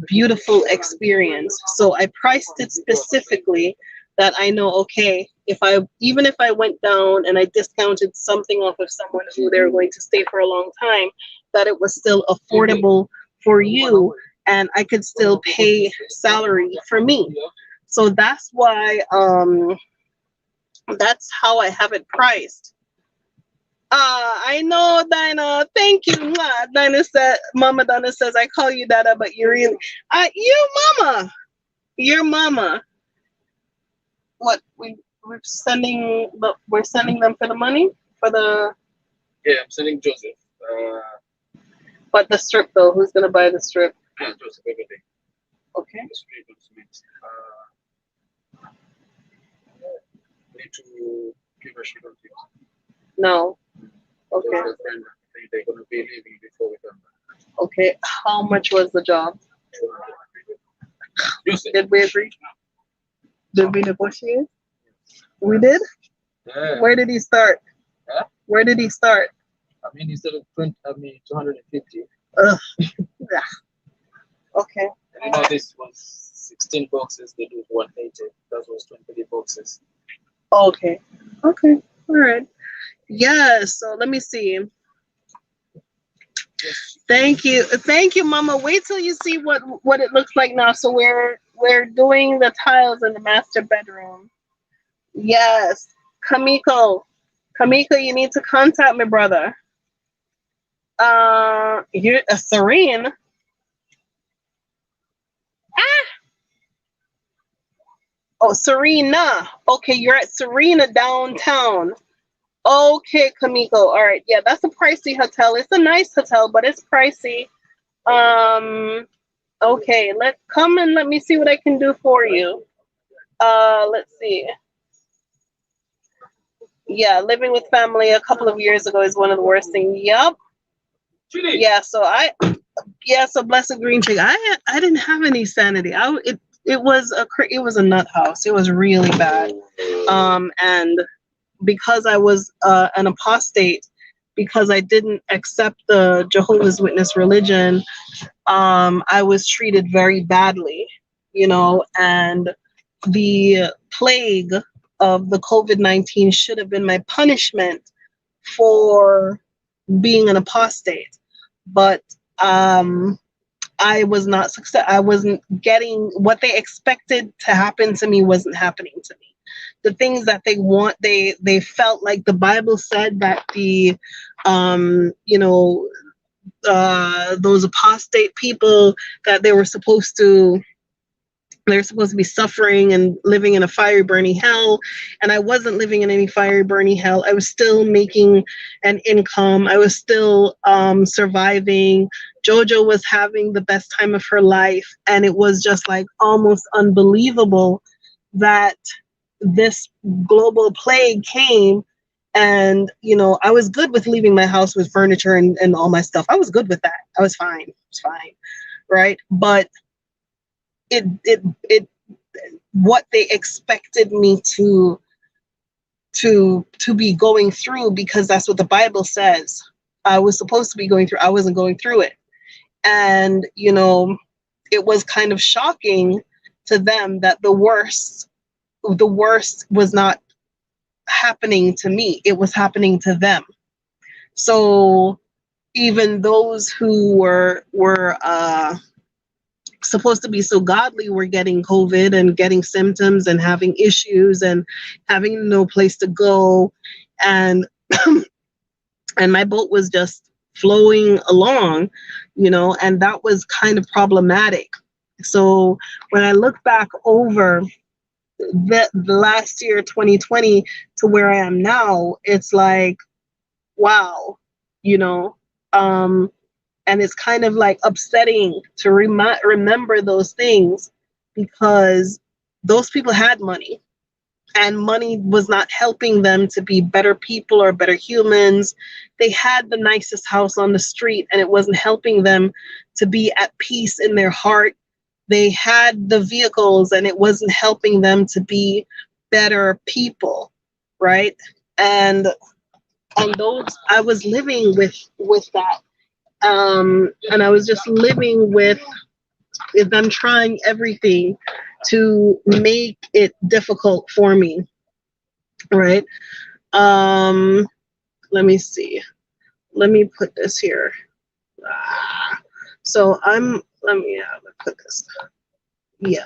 beautiful experience. So I priced it specifically that I know, okay, even if I went down and I discounted something off of someone who they're going to stay for a long time, that it was still affordable for you and I could still pay salary for me. So that's how I have it priced. I know, Dinah. Thank you. Mwah. Dinah said, Mama Donna says, I call you Dada, but you're really, Mama. Your Mama. What we're sending them for the money for the. Yeah, I'm sending Joseph. But the strip though, who's gonna buy the strip? Yeah, Joseph everything. Okay. Need to give a shit on things. No. Okay. They're gonna be leaving before we come back. Okay. How much was the job? Did we agree? Did we negotiate? We did? Yeah. Where did he start? Huh? Where did he start? I mean, instead of 250. Ugh. Yeah. Okay. You know, this was 16 boxes. They do 180. That was 20 boxes. Okay. Okay. All right. Yeah. So let me see. Thank you, Mama. Wait till you see what it looks like now. So we're doing the tiles in the master bedroom. Yes, Kamiko, you need to contact me, brother. You're a Serene. Oh, Serena. Okay, you're at Serena downtown. Okay, Kamiko. All right. Yeah, that's a pricey hotel. It's a nice hotel, but it's pricey. Okay, let me see what I can do for you. Let's see. Yeah, living with family a couple of years ago is one of the worst things. Yup. Yeah, so Blessed Green Chick. I didn't have any sanity. It was a nut house. It was really bad. And because I was an apostate, because I didn't accept the Jehovah's Witness religion, I was treated very badly, and the plague of the COVID-19 should have been my punishment for being an apostate. But I was not success. I wasn't getting what they expected to happen to me wasn't happening to me. The things that they felt like the Bible said that those apostate people that they're supposed to be suffering and living in a fiery burning hell, and I wasn't living in any fiery burning hell. I was still making an income. I was still surviving. Jojo was having the best time of her life, and it was just like almost unbelievable that this global plague came. And I was good with leaving my house with furniture and all my stuff. I was good with that. I was fine. It's fine, right? But it what they expected me to be going through, because that's what the Bible says I was supposed to be going through, I wasn't going through it. And it was kind of shocking to them that the worst was not happening to me, it was happening to them. So even those who were supposed to be so godly were getting COVID and getting symptoms and having issues and having no place to go, and and my boat was just flowing along, and that was kind of problematic. So when I look back over the last year 2020 to where I am now, it's like, wow, and it's kind of like upsetting to remember those things, because those people had money, and money was not helping them to be better people or better humans. They had the nicest house on the street, and it wasn't helping them to be at peace in their heart. They had the vehicles, and it wasn't helping them to be better people, right? And those, I was living with that. And I was just living with them trying everything to make it difficult for me, right? Let me see. Let me put this here. So let me put this. Yeah.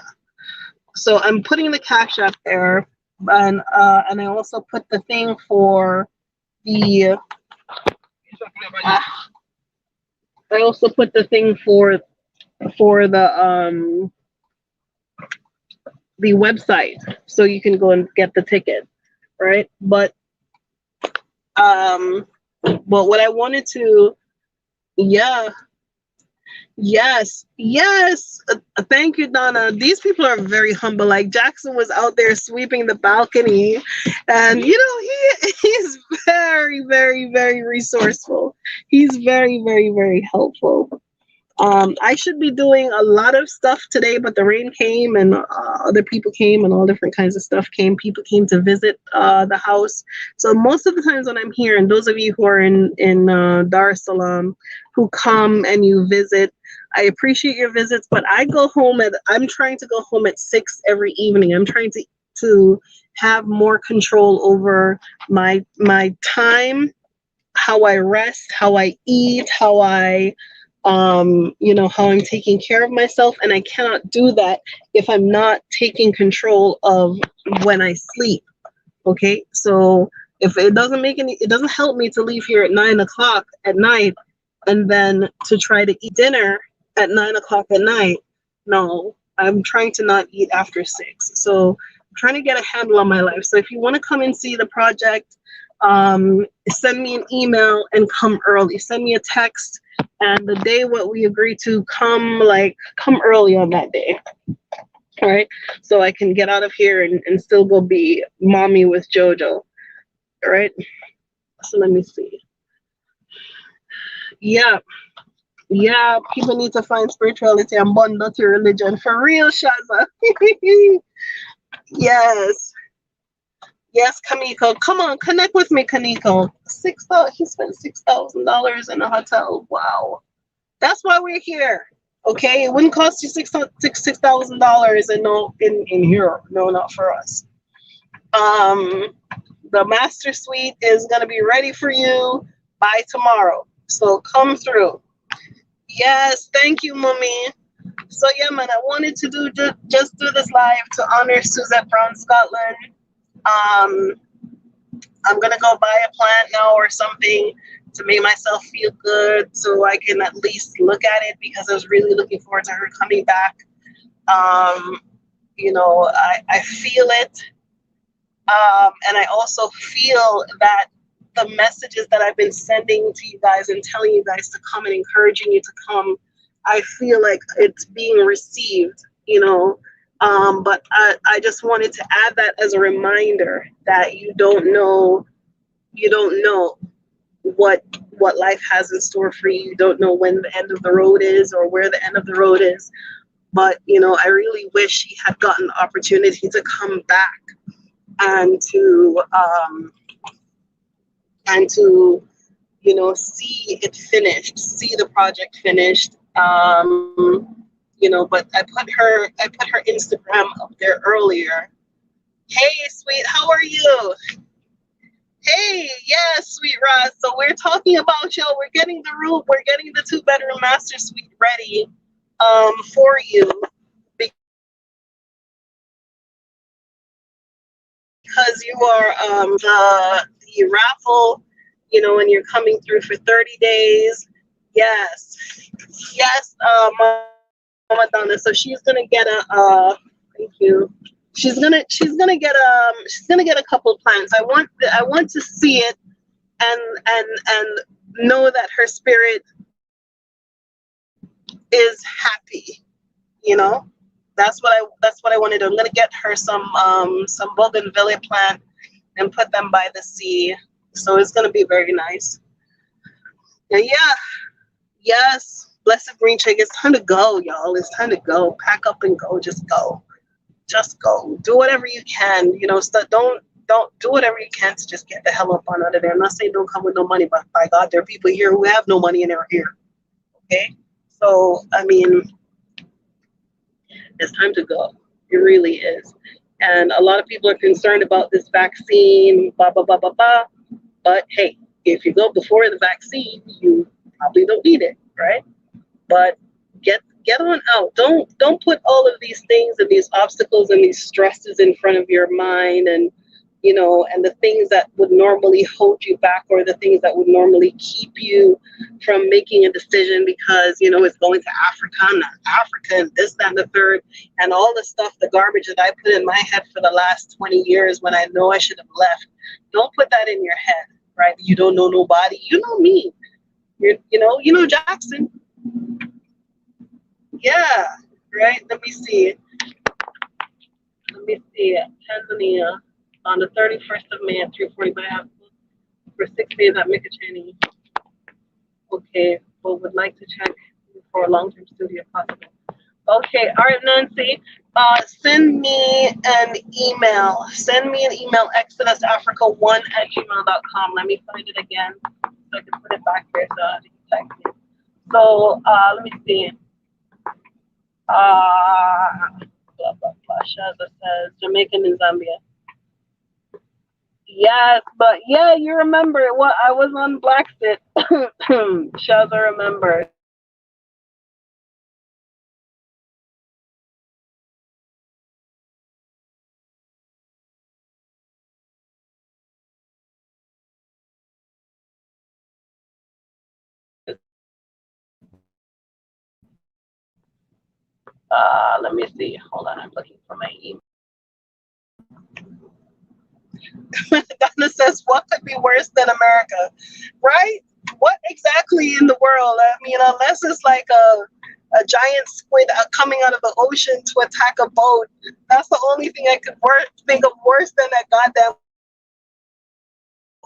So I'm putting the Cash App there, and I also put the thing for the. I also put the thing for the website, so you can go and get the ticket, right? But what I wanted to, yeah. Yes, yes. Thank you, Donna. These people are very humble. Like Jackson was out there sweeping the balcony, and he's very, very, very resourceful. He's very, very, very helpful. I should be doing a lot of stuff today, but the rain came and other people came and all different kinds of stuff came. People came to visit the house. So most of the times when I'm here, and those of you who are in Dar es Salaam who come and you visit, I appreciate your visits, but I'm trying to go home at 6 every evening. I'm trying to have more control over my time, how I rest, how I eat, how how I'm taking care of myself, and I cannot do that if I'm not taking control of when I sleep. Okay, so if it doesn't help me to leave here at 9 o'clock at night and then to try to eat dinner at 9 o'clock at night. No, I'm trying to not eat after 6. So I'm trying to get a handle on my life. So if you want to come and see the project, send me an email and come early. Send me a text, and the day what we agree to, come early on that day. All right, so I can get out of here and still go be mommy with Jojo. All right, so let me see. Yeah, people need to find spirituality and bond not your religion. For real, Shaza. Yes, Kamiko. Come on, connect with me, Kaniko. He spent $6,000 in a hotel. Wow. That's why we're here. Okay? It wouldn't cost you $6,000 in here. No, not for us. The master suite is gonna be ready for you by tomorrow. So come through. Yes, thank you, Mommy. So yeah, man, I wanted to just do this live to honor Suzette Brown Scotland. I'm gonna go buy a plant now or something to make myself feel good, so I can at least look at it, because I was really looking forward to her coming back. I feel it, and I also feel that the messages that I've been sending to you guys and telling you guys to come and encouraging you to come, I feel like it's being received. But I just wanted to add that as a reminder that you don't know what life has in store for you. You don't know when the end of the road is or where the end of the road is. But I really wish she had gotten the opportunity to come back and to see it finished, see the project finished. But I put her Instagram up there earlier. Hey, sweet, how are you? Hey, yes, sweet Roz. So we're talking about we're getting the 2-bedroom master suite ready for you, because you are the raffle, and you're coming through for 30 days. Yes, Mama Donna. So she's gonna get thank you. She's gonna get a couple of plants. I want to see it and know that her spirit is happy. That's what I want to do. I'm gonna get her some bougainvillea plant and put them by the sea. So it's gonna be very nice. And yeah, yes, blessed green chick. It's time to go, y'all. It's time to go. Pack up and go. Just go. Do whatever you can. Don't do whatever you can to just get the hell up on out of there. I'm not saying don't come with no money, but by God, there are people here who have no money and they're here. Okay, so I mean, it's time to go. It really is. And a lot of people are concerned about this vaccine, blah blah blah blah blah. But hey, if you go before the vaccine, you probably don't need it, right? But Get on out. Don't put all of these things and these obstacles and these stresses in front of your mind, and and the things that would normally hold you back, or the things that would normally keep you from making a decision, because it's going to Africa, not Africa, and this, that, and the third, and all the stuff, the garbage that I put in my head for the last 20 years when I know I should have left. Don't put that in your head, right? You don't know nobody. You know me. You know Jackson. Yeah, right. Let me see. Tanzania on the 31st of May at 3:45 for 6 days at Mikachani. Okay, but would like to check for a long-term studio if possible. Okay, all right, Nancy. Send me an email. Send me an email, exodusafrica1@gmail.com. Let me find it again so I can put it back here so you can text me. So let me see. Blah, blah, blah. Shaza says Jamaican in Zambia. Yes, but yeah, you remember what I was on Black Sit. Shaza remembers. Let me see. Hold on, I'm looking for my email. Donna says, what could be worse than America? Right? What exactly in the world? I mean, unless it's like a giant squid coming out of the ocean to attack a boat. That's the only thing I could think of worse than that goddamn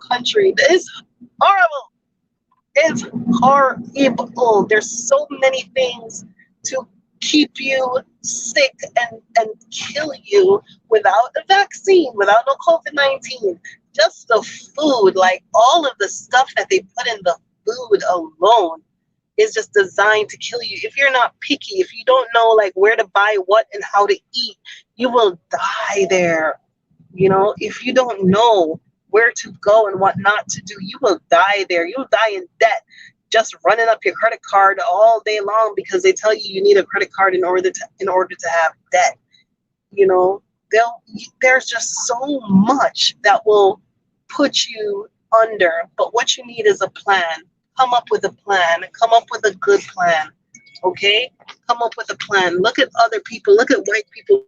country. It's horrible. It's horrible. There's so many things to keep you sick and kill you without a vaccine, without no COVID-19. Just the food, like all of the stuff that they put in the food alone is just designed to kill you. If you're not picky, if you don't know like where to buy what and how to eat, you will die there. If you don't know where to go and what not to do, you will die there. You'll die in debt, just running up your credit card all day long because they tell you need a credit card in order to have debt. There's just so much that will put you under. But what you need is a plan. Come up with a plan. Come up with a good plan. Okay? Come up with a plan. Look at other people. Look at white people.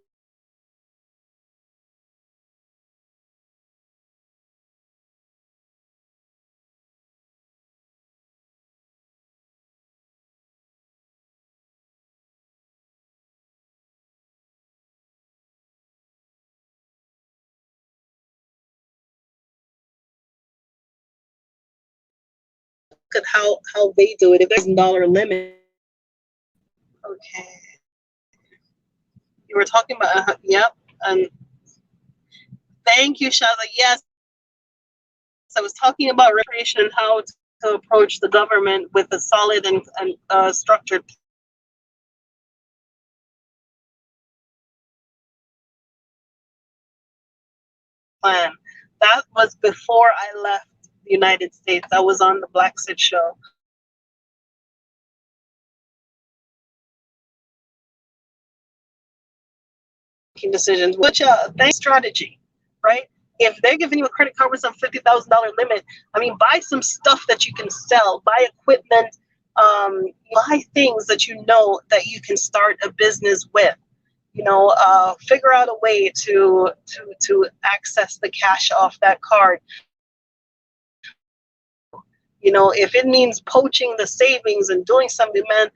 Look at how they do it. If there's $1 limit. Okay. You were talking about, yep. Thank you, Shaza. Yes, I was talking about recreation and how to approach the government with a solid and structured plan. That was before I left the United States. I was on the Black Sit show. Making decisions, which thanks strategy, right? If they're giving you a credit card with some $50,000 limit, I mean, buy some stuff that you can sell, buy equipment, buy things that you know that you can start a business with. Figure out a way to access the cash off that card. If it means poaching the savings and doing something, man,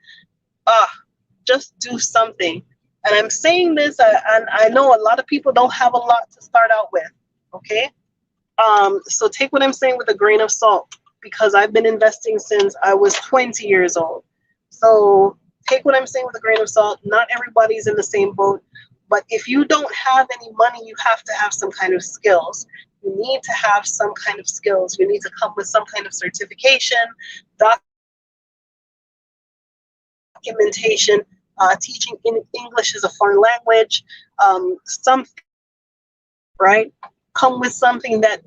just do something. And I'm saying this, and I know a lot of people don't have a lot to start out with. Okay, so take what I'm saying with a grain of salt, because I've been investing since I was 20 years old. So take what I'm saying with a grain of salt. Not everybody's in the same boat, but if you don't have any money, you have to have some kind of skills. You need to have some kind of skills. You need to come with some kind of certification, documentation, teaching in English as a foreign language, something, right? Come with something that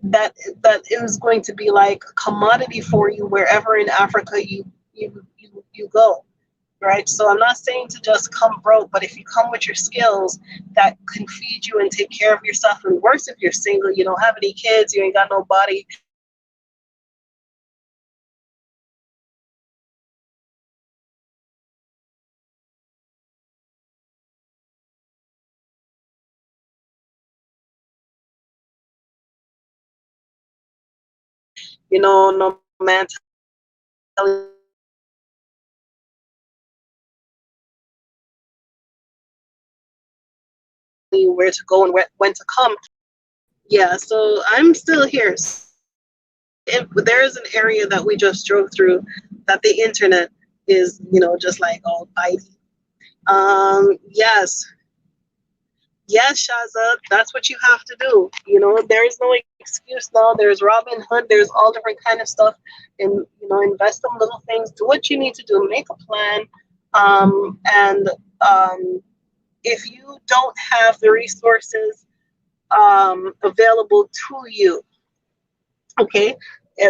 is going to be like a commodity for you wherever in Africa you go. right? So I'm not saying to just come broke, but if you come with your skills that can feed you and take care of yourself, and worse if you're single, you don't have any kids, you ain't got nobody, no man telling you where to go and when to come. Yeah, so I'm still here. So if there is an area that we just drove through that the internet is, just like all bitey. Yes, yes, Shaza, that's what you have to do. There is no excuse now. There's Robin Hood. There's all different kind of stuff, and invest in little things. Do what you need to do. Make a plan, and if you don't have the resources available to you, okay.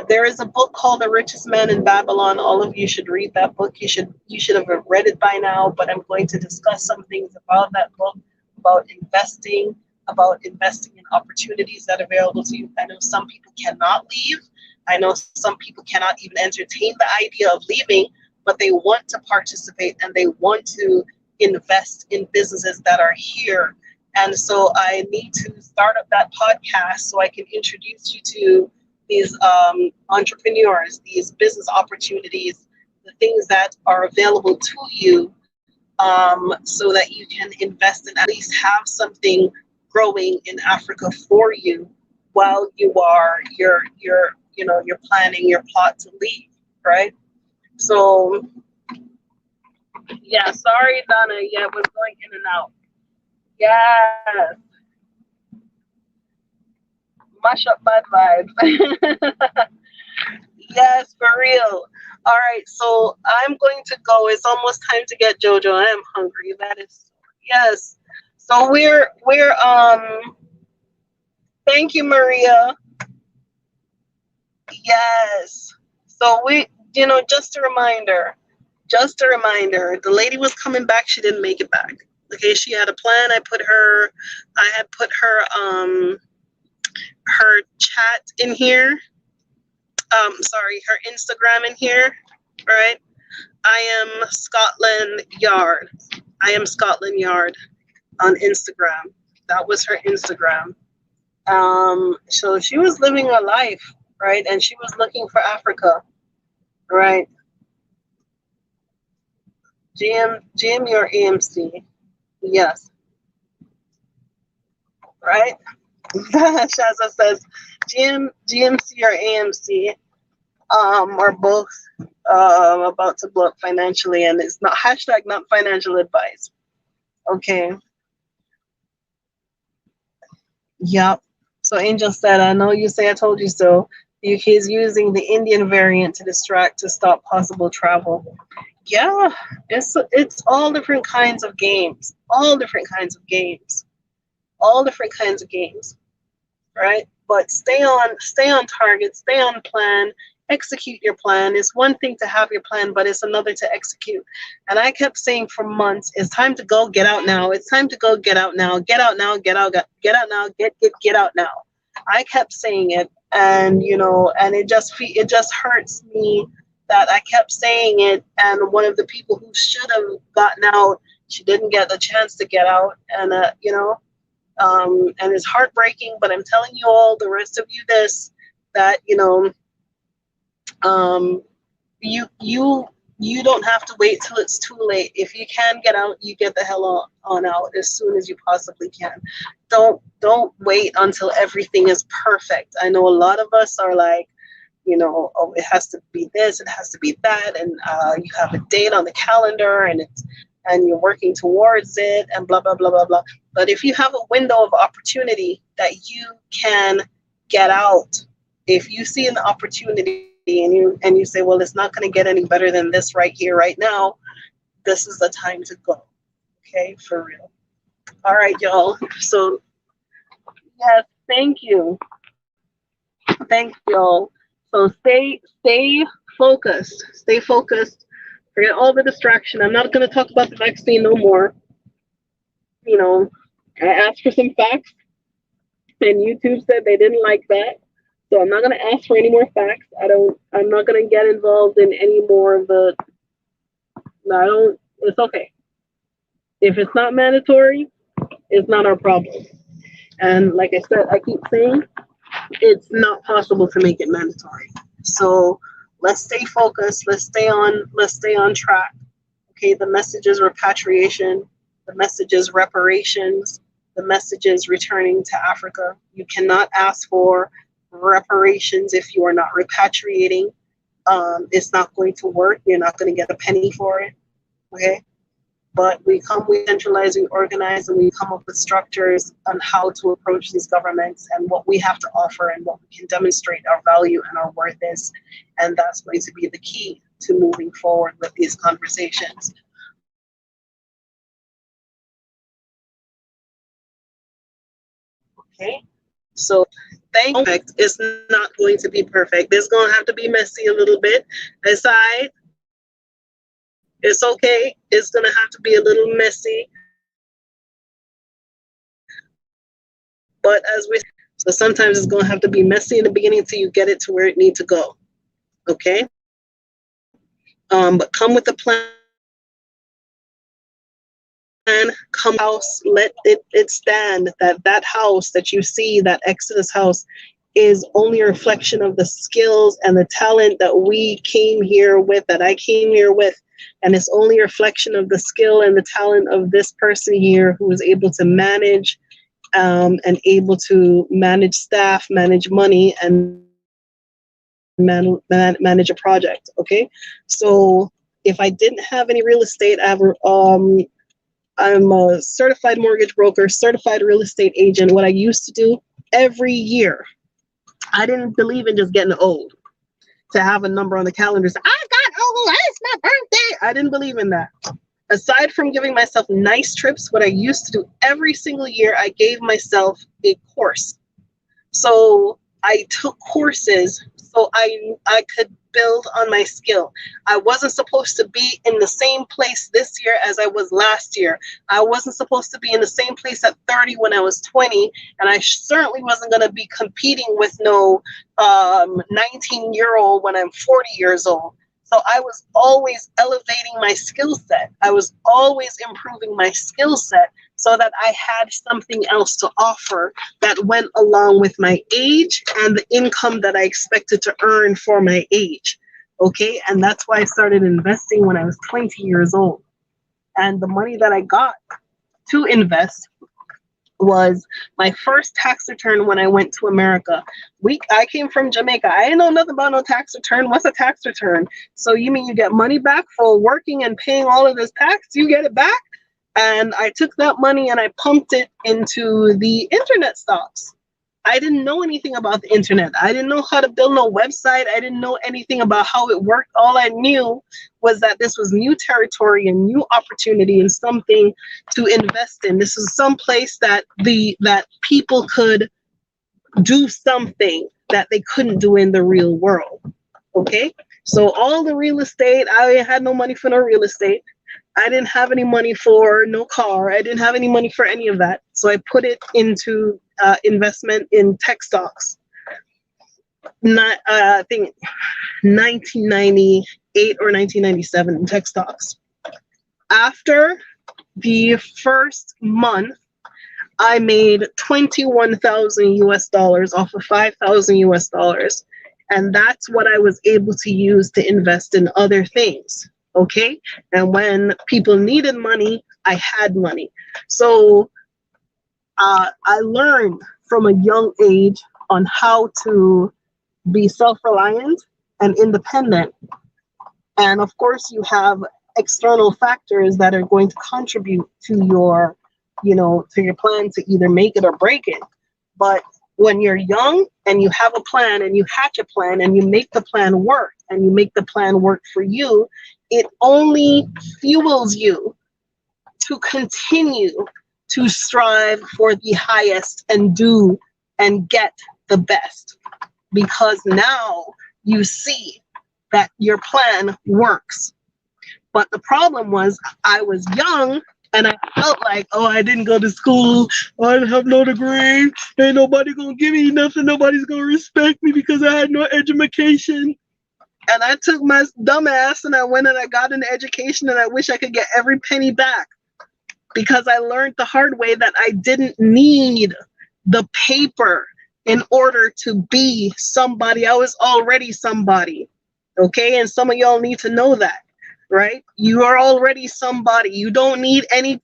There is a book called The Richest Man in Babylon. All of you should read that book. You should have read it by now, but I'm going to discuss some things about that book, about investing in opportunities that are available to you. I know some people cannot leave. I know some people cannot even entertain the idea of leaving, but they want to participate and they want to invest in businesses that are here. And so I need to start up that podcast so I can introduce you to these entrepreneurs, these business opportunities, the things that are available to you, so that you can invest and at least have something growing in Africa for you while you're planning your plot to leave, right? So yeah, sorry Donna, yeah, we're going in and out. Yes, mush up bad vibes. Yes, for real. All right, so I'm going to go. It's almost time to get Jojo. I am hungry. That is yes. So we're. Thank you, Maria. Yes. So just a reminder. The lady was coming back. She didn't make it back. Okay, she had a plan. I had put her chat in here. Sorry, her Instagram in here. Right. I am Scotland Yard. I am Scotland Yard on Instagram. That was her Instagram. So she was living a life, right? And she was looking for Africa, right? GM your AMC. Yes, right? Shaza says GMC or AMC are both about to blow up financially, and it's not hashtag not financial advice. Okay. Yep. So Angel said, I know you say I told you so. He's using the Indian variant to distract to stop possible travel. Yeah, it's all different kinds of games. All different kinds of games. All different kinds of games. Right? But stay on target, stay on plan, execute your plan. It's one thing to have your plan, but it's another to execute. And I kept saying for months, it's time to go, get out now. It's time to go, get out now. Get out now, get out now, get out now. I kept saying it, and and it just hurts me that I kept saying it, and one of the people who should have gotten out, she didn't get the chance to get out, and and it's heartbreaking. But I'm telling you all, the rest of you, this that um, you don't have to wait till it's too late. If you can get out, you get the hell on out as soon as you possibly can. Don't wait until everything is perfect. I know a lot of us are like, oh, it has to be this, it has to be that, and you have a date on the calendar, and you're working towards it, and blah blah blah blah blah. But if you have a window of opportunity that you can get out, if you see an opportunity and you say, well, it's not going to get any better than this right here, right now, this is the time to go. Okay, for real. All right, y'all. So yes, thank you. Thank you all. So stay focused. Stay focused. Forget all the distraction. I'm not going to talk about the vaccine no more. You know, I asked for some facts, and YouTube said they didn't like that. So I'm not going to ask for any more facts. I'm not going to get involved in any more of the, no, I don't, it's okay. If it's not mandatory, it's not our problem. And like I said, I keep saying, it's not possible to make it mandatory. So let's stay focused. Let's stay on track. Okay, the message is repatriation. The message is reparations. The message is returning to Africa. You cannot ask for reparations if you are not repatriating. It's not going to work. You're not going to get a penny for it. Okay, but we centralize, we organize, and we come up with structures on how to approach these governments and what we have to offer and what we can demonstrate our value and our worth is. And that's going to be the key to moving forward with these conversations. Okay, so perfect is not going to be perfect. It's going to have to be messy a little bit. Aside, it's okay. It's going to have to be a little messy. But so sometimes it's going to have to be messy in the beginning until you get it to where it needs to go. Okay? But come with a plan. Come house, let it stand. That house that you see, that Exodus house, is only a reflection of the skills and the talent that we came here with, that I came here with. And it's only a reflection of the skill and the talent of this person here who is able to manage and able to manage staff, manage money, and manage a project. Okay, so if I didn't have any real estate, I'm a certified mortgage broker, certified real estate agent. What I used to do every year, I didn't believe in just getting old to have a number on the calendar. Say, I got old, it's my birthday. I didn't believe in that. Aside from giving myself nice trips, what I used to do every single year, I gave myself a course. So I took courses so I could build on my skill. I wasn't supposed to be in the same place this year as I was last year. I wasn't supposed to be in the same place at 30 when I was 20, and I certainly wasn't going to be competing with no 19-year-old when I'm 40 years old. So I was always elevating my skill set. I was always improving my skill set so that I had something else to offer that went along with my age and the income that I expected to earn for my age. Okay, and that's why I started investing when I was 20 years old. And the money that I got to invest was my first tax return when I went to America. I came from Jamaica. I didn't know nothing about no tax return. What's a tax return? So you mean you get money back for working and paying all of this tax? You get it back? And I took that money and I pumped it into the internet stocks. I didn't know anything about the internet. I didn't know how to build no website. I didn't know anything about how it worked. All I knew was that this was new territory and new opportunity and something to invest in. This is some place that people could do something that they couldn't do in the real world. Okay? So all the real estate, I had no money for no real estate. I didn't have any money for no car. I didn't have any money for any of that. So I put it into investment in tech stocks. I think 1998 or 1997 in tech stocks. After the first month, I made 21,000 US dollars off of 5,000 US dollars. And that's what I was able to use to invest in other things. Okay, and when people needed money, I had money. So I learned from a young age on how to be self-reliant and independent. And of course, you have external factors that are going to contribute to your, to your plan to either make it or break it. But when you're young and you have a plan and you hatch a plan and you make the plan work and you make the plan work for you, it only fuels you to continue to strive for the highest and do and get the best, because now you see that your plan works. But the problem was I was young and I felt like, oh, I didn't go to school. Oh, I didn't have no degree. Ain't nobody gonna give me nothing. Nobody's gonna respect me because I had no education. And I took my dumb ass and I went and I got an education, and I wish I could get every penny back, because I learned the hard way that I didn't need the paper in order to be somebody. I was already somebody. Okay? And some of y'all need to know that, right? You are already somebody. You don't need any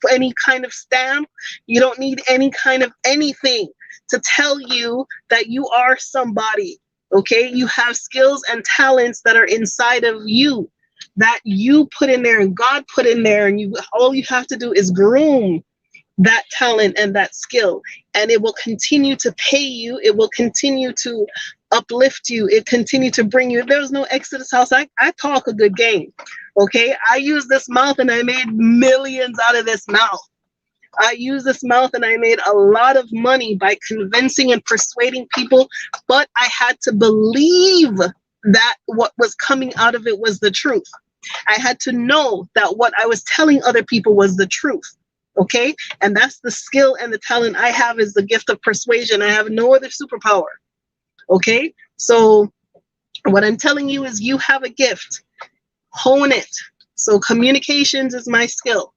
kind of stamp. You don't need any kind of anything to tell you that you are somebody. Okay? You have skills and talents that are inside of you, that you put in there and God put in there, and all you have to do is groom that talent and that skill, and it will continue to pay you. It will continue to uplift you. It continue to bring you. There's no Exodus house. I talk a good game. Okay, I use this mouth and I made millions out of this mouth. I use this mouth and I made a lot of money by convincing and persuading people, but I had to believe that what was coming out of it was the truth. I had to know that what I was telling other people was the truth. Okay? And that's the skill and the talent I have, is the gift of persuasion. I have no other superpower. Okay? So what I'm telling you is you have a gift. Hone it. So communications is my skill.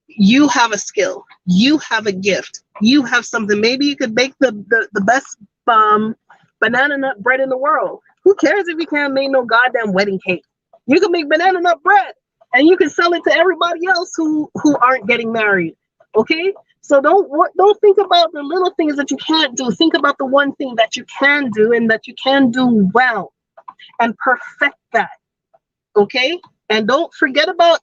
You have a skill. You have a gift. You have something. Maybe you could bake the best banana nut bread in the world. Who cares if you can't make no goddamn wedding cake? You can make banana nut bread and you can sell it to everybody else who aren't getting married. Okay? So don't think about the little things that you can't do. Think about the one thing that you can do and that you can do well, and perfect that. Okay? And don't forget about,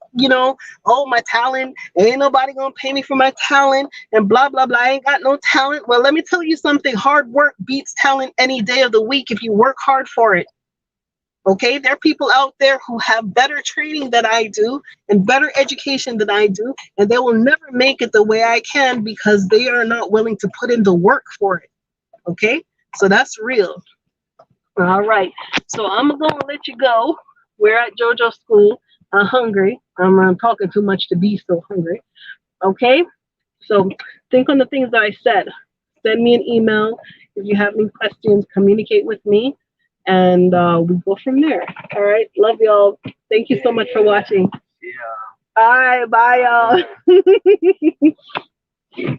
oh, my talent. Ain't nobody gonna pay me for my talent and blah, blah, blah. I ain't got no talent. Well, let me tell you something. Hard work beats talent any day of the week if you work hard for it. Okay? There are people out there who have better training than I do and better education than I do, and they will never make it the way I can because they are not willing to put in the work for it. Okay? So that's real. All right. So I'm gonna let you go. We're at JoJo school. I'm hungry. I'm talking too much to be so hungry. Okay? So think on the things that I said. Send me an email. If you have any questions, communicate with me. And we go from there. All right? Love y'all. Thank you so much for watching. Yeah. All right. Bye, y'all.